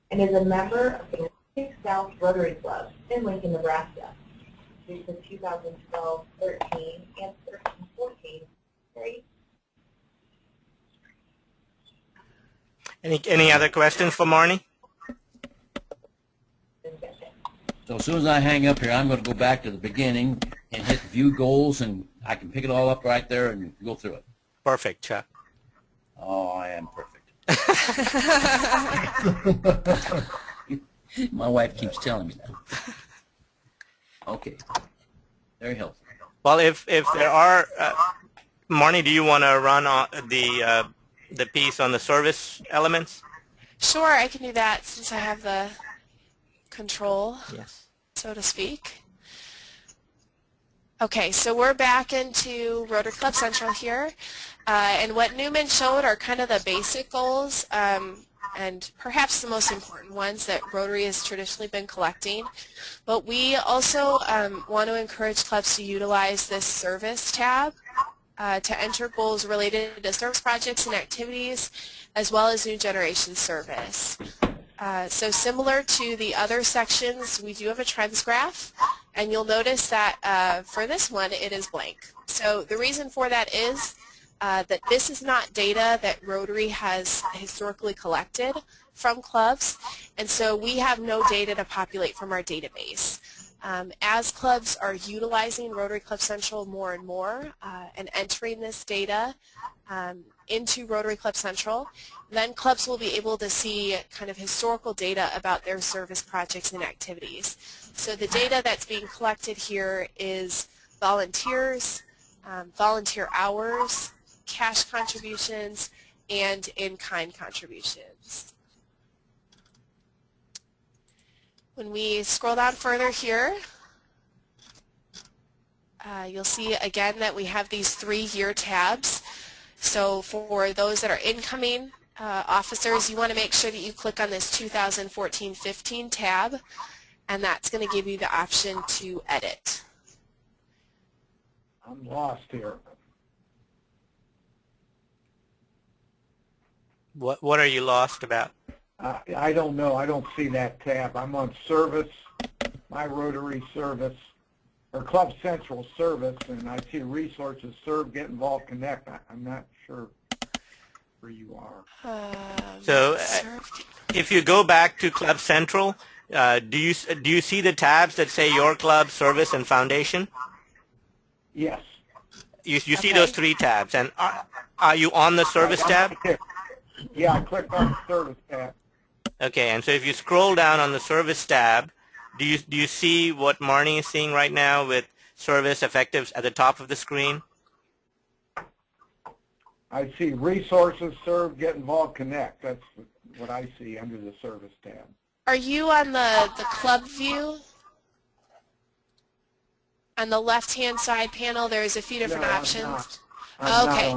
and is a member of the Pacific South Rotary Club in Lincoln, Nebraska. Since 2012, 13, and 13, 14. Right? Any other questions for Marni? So as soon as I hang up here, I'm going to go back to the beginning and hit view goals, and I can pick it all up right there and go through it. Perfect, Chuck. Oh, I am perfect. My wife keeps telling me that. Okay. Very helpful. Well, if there are, Marni, do you want to run the piece on the service elements? Sure, I can do that since I have the control, yes, so to speak. Okay, so we're back into Rotary Club Central here, and what Newman showed are kind of the basic goals. and perhaps the most important ones that Rotary has traditionally been collecting. But we also want to encourage clubs to utilize this service tab to enter goals related to service projects and activities, as well as new generation service. So similar to the other sections, we do have a trends graph, and you'll notice that for this one it is blank. So the reason for that is that this is not data that Rotary has historically collected from clubs, and so we have no data to populate from our database. As clubs are utilizing Rotary Club Central more and more and entering this data into Rotary Club Central, then clubs will be able to see kind of historical data about their service projects and activities. So the data that's being collected here is volunteers, volunteer hours, cash contributions, and in-kind contributions. When we scroll down further here, you'll see again that we have these 3-year tabs. So for those that are incoming officers, you want to make sure that you click on this 2014-15 tab, and that's going to give you the option to edit. I'm lost here. What are you lost about? I don't know. I don't see that tab. I'm on service, my Rotary service, or Club Central service, and I see resources, serve, get involved, connect. I'm not sure where you are. So if you go back to Club Central, do you see the tabs that say your club, service, and foundation? Yes. You see those 3 tabs, and are you on the service tab? Yeah, I clicked on the service tab. Okay, and so if you scroll down on the service tab, do you see what Marni is seeing right now with service effectives at the top of the screen? I see resources, serve, get involved, connect. That's what I see under the service tab. Are you on the club view? On the left-hand side panel, there's a few different options. I'm okay.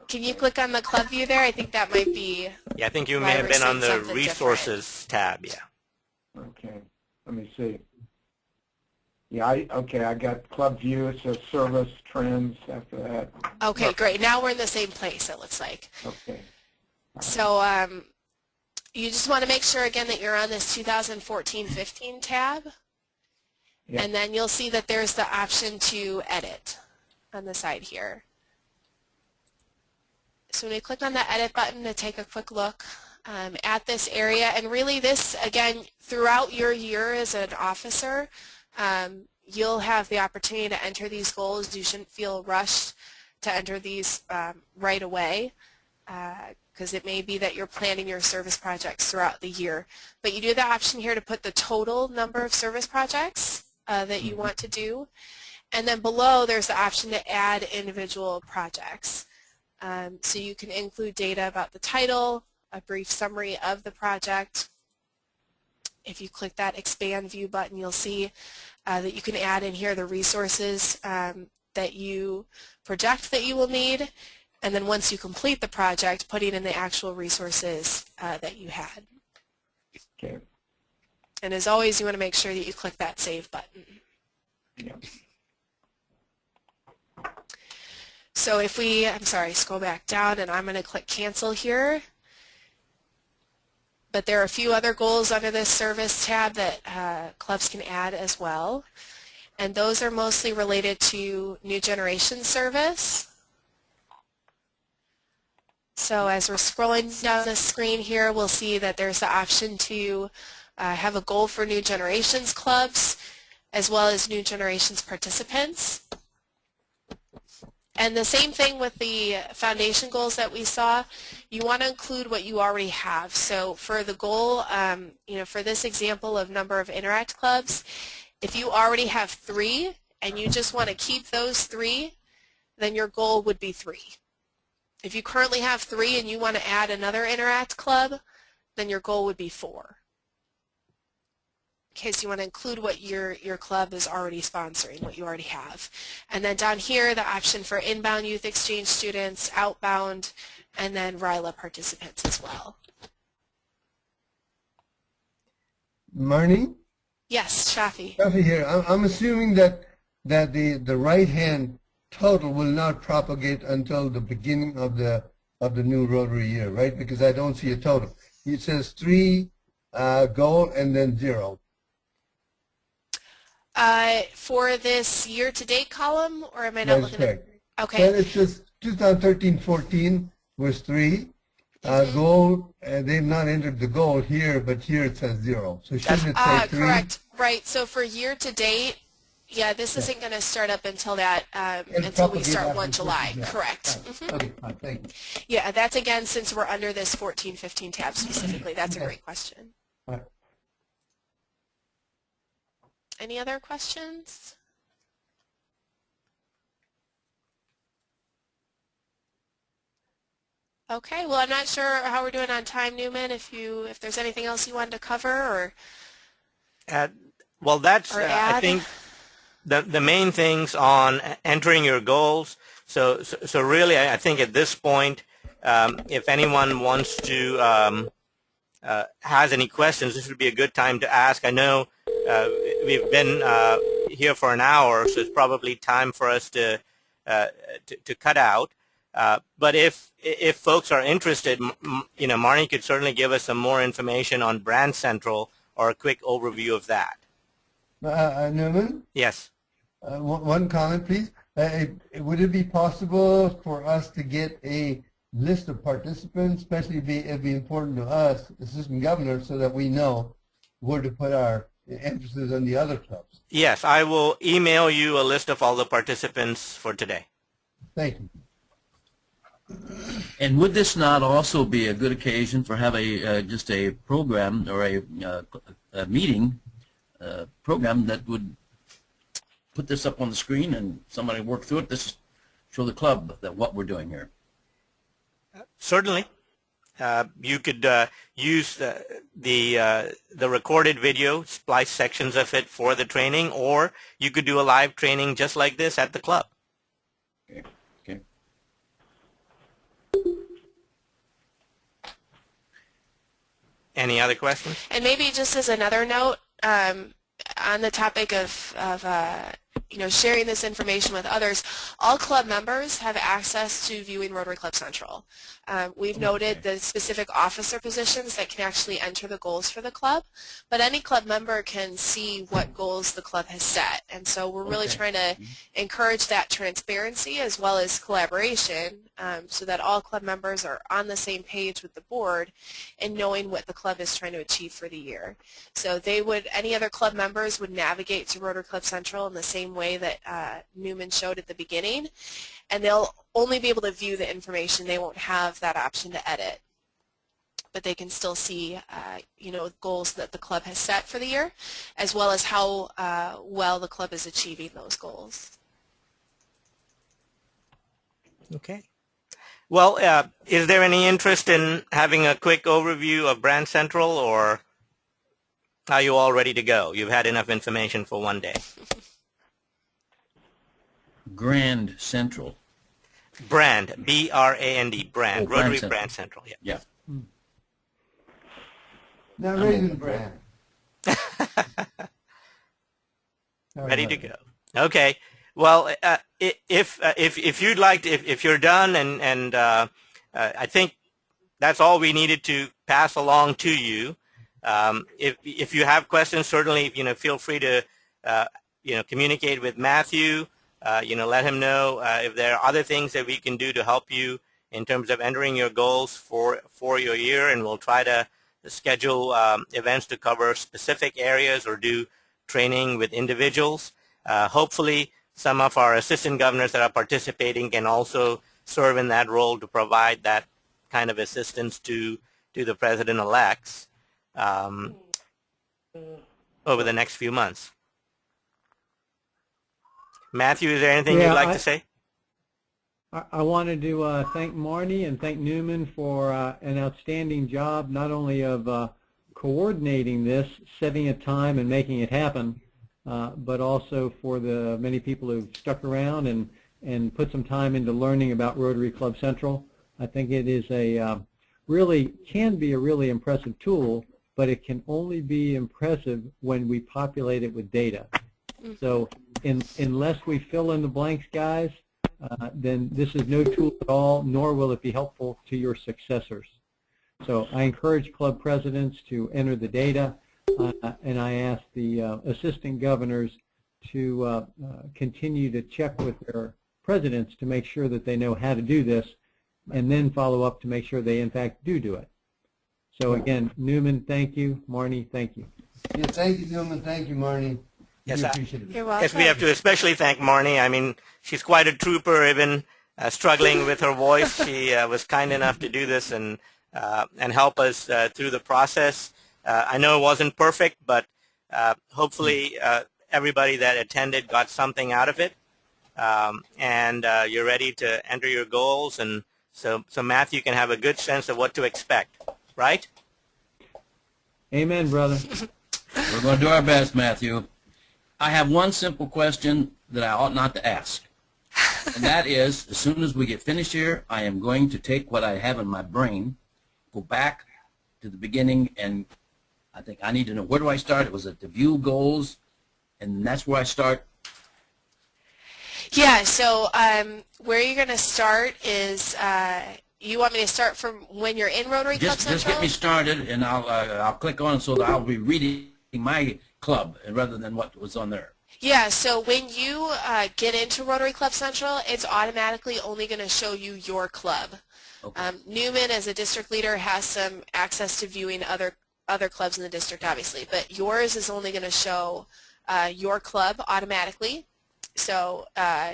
Can you click on the club view there? I think that might be. Yeah, I think you may have been on the resources tab. Yeah. Okay. Let me see. Yeah, okay, I got club view. It says service trends after that. Okay, great. Now we're in the same place, it looks like. Okay. So you just want to make sure, again, that you're on this 2014-15 tab. Yep. And then you'll see that there's the option to edit on the side here. So when we click on the edit button to take a quick look at this area, and really this, again, throughout your year as an officer, you'll have the opportunity to enter these goals. You shouldn't feel rushed to enter these right away, because it may be that you're planning your service projects throughout the year. But you do have the option here to put the total number of service projects that you want to do. And then below there's the option to add individual projects. So you can include data about the title, a brief summary of the project. If you click that expand view button, you'll see that you can add in here the resources that you project that you will need, and then once you complete the project, putting in the actual resources that you had. Okay. And as always, you want to make sure that you click that save button. Yeah. So if we, scroll back down, and I'm going to click cancel here. But there are a few other goals under this service tab that clubs can add as well. And those are mostly related to new generation service. So as we're scrolling down the screen here, we'll see that there's the option to have a goal for new generations clubs, as well as new generations participants. And the same thing with the foundation goals that we saw. You want to include what you already have. So for the goal, for this example of number of Interact clubs, if you already have 3 and you just want to keep those 3, then your goal would be 3. If you currently have 3 and you want to add another Interact club, then your goal would be 4. In case you want to include what your club is already sponsoring, what you already have. And then down here, the option for inbound youth exchange students, outbound, and then RILA participants as well. Marni? Yes, Shafi. Shafi here. I'm assuming that the right hand total will not propagate until the beginning of the new Rotary year, right? Because I don't see a total. It says 3 goal and then 0. For this year-to-date column, or am I not That is looking correct. at? Okay. Then it says 2013-14 was 3. Goal, they've not entered the goal here, but here it says 0. So shouldn't it say 3? Correct. Right. So for year-to-date, yeah, this isn't going to start up until that until we start 1 July. Correct. Okay, fine, thank you. Yeah, that's again since we're under this 14-15 tab specifically. That's a great question. All right. Any other questions? Okay, well, I'm not sure how we're doing on time, Newman. If there's anything else you wanted to cover or well, that's add. I think the main things on entering your goals. So really, I think at this point, if anyone wants to has any questions, this would be a good time to ask. I know we've been here for an hour, so it's probably time for us to cut out. But if folks are interested, Marni could certainly give us some more information on Brand Central or a quick overview of that. Newman? Yes. One comment, please. Would it be possible for us to get a list of participants, especially it'd be important to us, assistant governors, so that we know where to put our emphasis on the other clubs? Yes, I will email you a list of all the participants for today. Thank you. And would this not also be a good occasion for have just a program or a meeting program that would put this up on the screen and somebody work through it? This show the club that what we're doing here. Certainly. You could use the recorded video, splice sections of it for the training, or you could do a live training just like this at the club. Okay. Okay. Any other questions? And maybe just as another note, on the topic of sharing this information with others, all club members have access to viewing Rotary Club Central. We've noted the specific officer positions that can actually enter the goals for the club, but any club member can see what goals the club has set. And so we're really trying to encourage that transparency as well as collaboration so that all club members are on the same page with the board and knowing what the club is trying to achieve for the year. So any other club members would navigate to Rotary Club Central in the same way that Newman showed at the beginning, and they'll only be able to view the information. They won't have that option to edit, but they can still see goals that the club has set for the year, as well as how well the club is achieving those goals. Okay. Well, is there any interest in having a quick overview of Brand Central, or are you all ready to go? You've had enough information for one day. Grand Central. Brand, B-R-A-N-D, Brand, Rotary Brand Central. Yeah. Now raising Brand. Ready to go. Okay. Well, if you'd like to, if you're done, and I think that's all we needed to pass along to you. If you have questions, certainly feel free to communicate with Matthew. Let him know if there are other things that we can do to help you in terms of entering your goals for your year, and we'll try to schedule events to cover specific areas or do training with individuals. Hopefully, some of our assistant governors that are participating can also serve in that role to provide that kind of assistance to the president-elects over the next few months. Matthew, is there anything you'd like to say? I wanted to thank Marni and thank Newman for an outstanding job, not only of coordinating this, setting a time and making it happen, but also for the many people who've stuck around and put some time into learning about Rotary Club Central. I think it is can be a really impressive tool, but but it can only be impressive when we populate it with data. So unless we fill in the blanks, guys, then this is no tool at all, nor will it be helpful to your successors. So I encourage club presidents to enter the data, and I ask the assistant governors to continue to check with their presidents to make sure that they know how to do this, and then follow up to make sure they in fact do it. So again, Newman, thank you. Marni, thank you. Yeah, thank you, Newman. Thank you, Marni. Yes, We appreciate it. You're welcome. Yes, we have to especially thank Marni. I mean, she's quite a trooper, even struggling with her voice. She was kind enough to do this and help us through the process. I know it wasn't perfect, but hopefully everybody that attended got something out of it. And you're ready to enter your goals, and so Matthew can have a good sense of what to expect, right? Amen, brother. We're going to do our best, Matthew. I have one simple question that I ought not to ask, and that is, as soon as we get finished here, I am going to take what I have in my brain, go back to the beginning, and I think I need to know, where do I start? It was at the view goals, and that's where I start. Yeah, so where you're going to start is, you want me to start from when you're in Rotary Club Central? Just get me started, and I'll click on it so that I'll be reading my club rather than what was on there. Yeah, so when you get into Rotary Club Central, it's automatically only going to show you your club. Okay. Newman, as a district leader, has some access to viewing other clubs in the district, obviously, but yours is only going to show your club automatically. So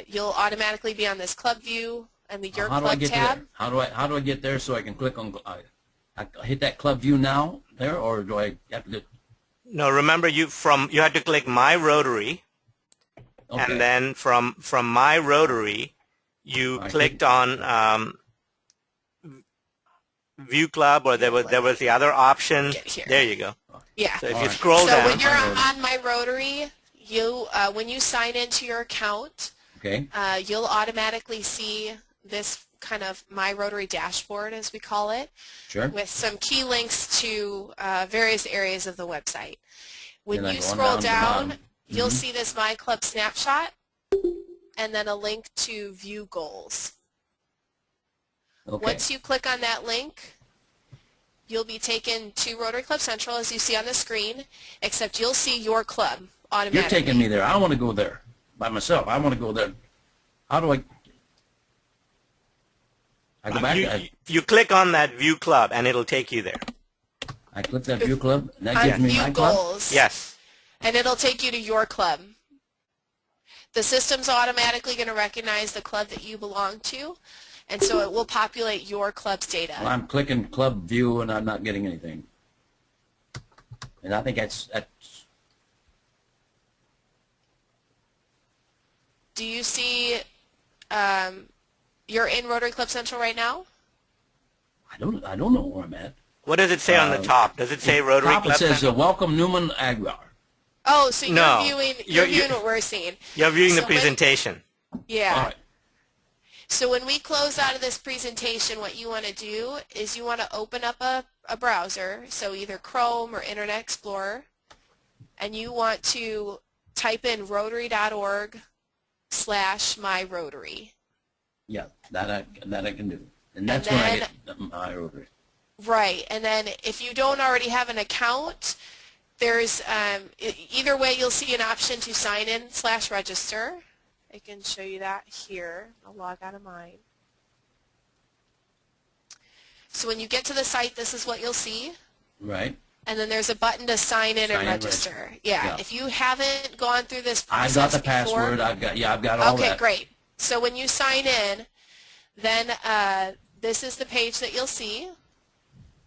you'll automatically be on this club view and the Your Club tab. How do I get there so I can click on? I hit that club view now there, or do I have to? No, remember you had to click My Rotary, Okay. and then from My Rotary, you clicked on View Club, or there was the other option. There you go. Yeah. So if you scroll so down. when you're on My Rotary, when you sign into your account, Okay. You'll automatically see this kind of My Rotary dashboard, as we call it, Sure. with some key links to various areas of the website. When Then I you go on scroll down to the down, bottom. you'll see this My Club snapshot, and then a link to View Goals. Okay. Once you click on that link, you'll be taken to Rotary Club Central, as you see on the screen, except you'll see your club automatically. You're taking me there. I don't want to go there by myself. I want to go there. How do I go back? You click on that View Club, and it'll take you there. I click that View Club, and that gives me View my club? Goals. Yes. And it'll take you to your club. The system's automatically going to recognize the club that you belong to, and so it will populate your club's data. Well, I'm clicking Club View, and I'm not getting anything. And I think that's Do you see you're in Rotary Club Central right now? I don't know where I'm at. What does it say on the top? Does it say Rotary Top Club it says Central? Welcome Newman Aguiar. Oh, so you're No. viewing what we're seeing. You're viewing the So presentation. Yeah. All right. So when we close out of this presentation, what you want to do is you want to open up a browser, so either Chrome or Internet Explorer, and you want to type in rotary.org/myrotary. Yeah, that I can do. And that's when I get my Rotary. Right, and then if you don't already have an account, there's either way you'll see an option to sign in/register. I can show you that here. I'll log out of mine. So when you get to the site, this is what you'll see. Right. And then there's a button to sign in and register. Yeah. If you haven't gone through this process I've got the before, password. I've got all that. Okay, great. So when you sign in, then this is the page that you'll see,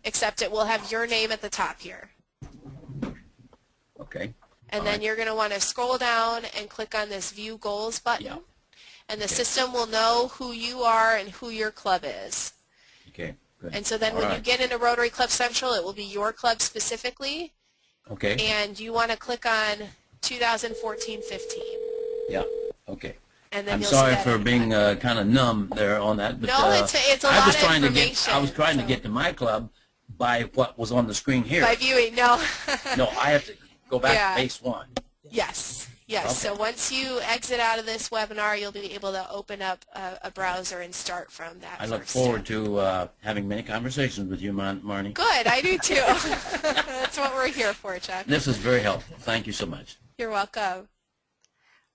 except it will have your name at the top here. Okay. And then you're going to want to scroll down and click on this View Goals button. Yeah. And the system will know who you are and who your club is. Okay. Good. And so then when you get into Rotary Club Central, it will be your club specifically. Okay. And you want to click on 2014-15. Yeah. Okay. And then I'm you'll sorry see that for being kind of numb there on that, but no, it's a lot of information. I was trying to get to my club, by what was on the screen here. By viewing, no. No, I have to go back Yeah. to base one. Yes, yes. Okay. So once you exit out of this webinar, you'll be able to open up a browser and start from that. I look first forward step. to having many conversations with you, Marnie. Good, I do too. That's what we're here for, Chuck. This is very helpful. Thank you so much. You're welcome.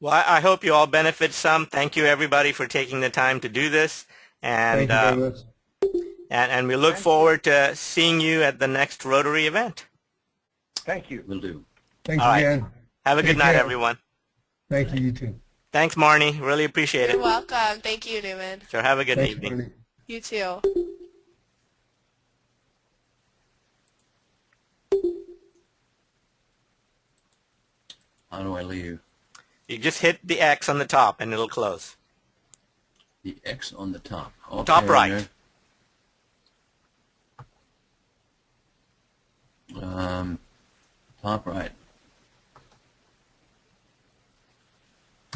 Well, I hope you all benefit some. Thank you, everybody, for taking the time to do this. And, Thank you very much. and we look forward to seeing you at the next Rotary event. Thank you. Will do. Thanks All right. again. Have a good Take night, care. everyone. Thank you, you too. Thanks, Marnie. Really appreciate You're it. welcome. Thank you, Newman. Sure, have a good Thanks, evening. Marnie. You too. How do I leave? You just hit the X on the top and it'll close. The X on the top. Okay, Top right. Top right.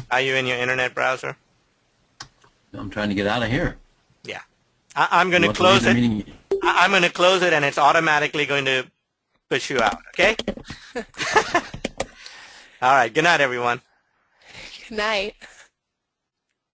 Are you in your internet browser? I'm trying to get out of here. Yeah. I'm going You to want close leave the it. meeting? I'm going to close it and it's automatically going to push you out, okay? All right. Good night, everyone. Good night.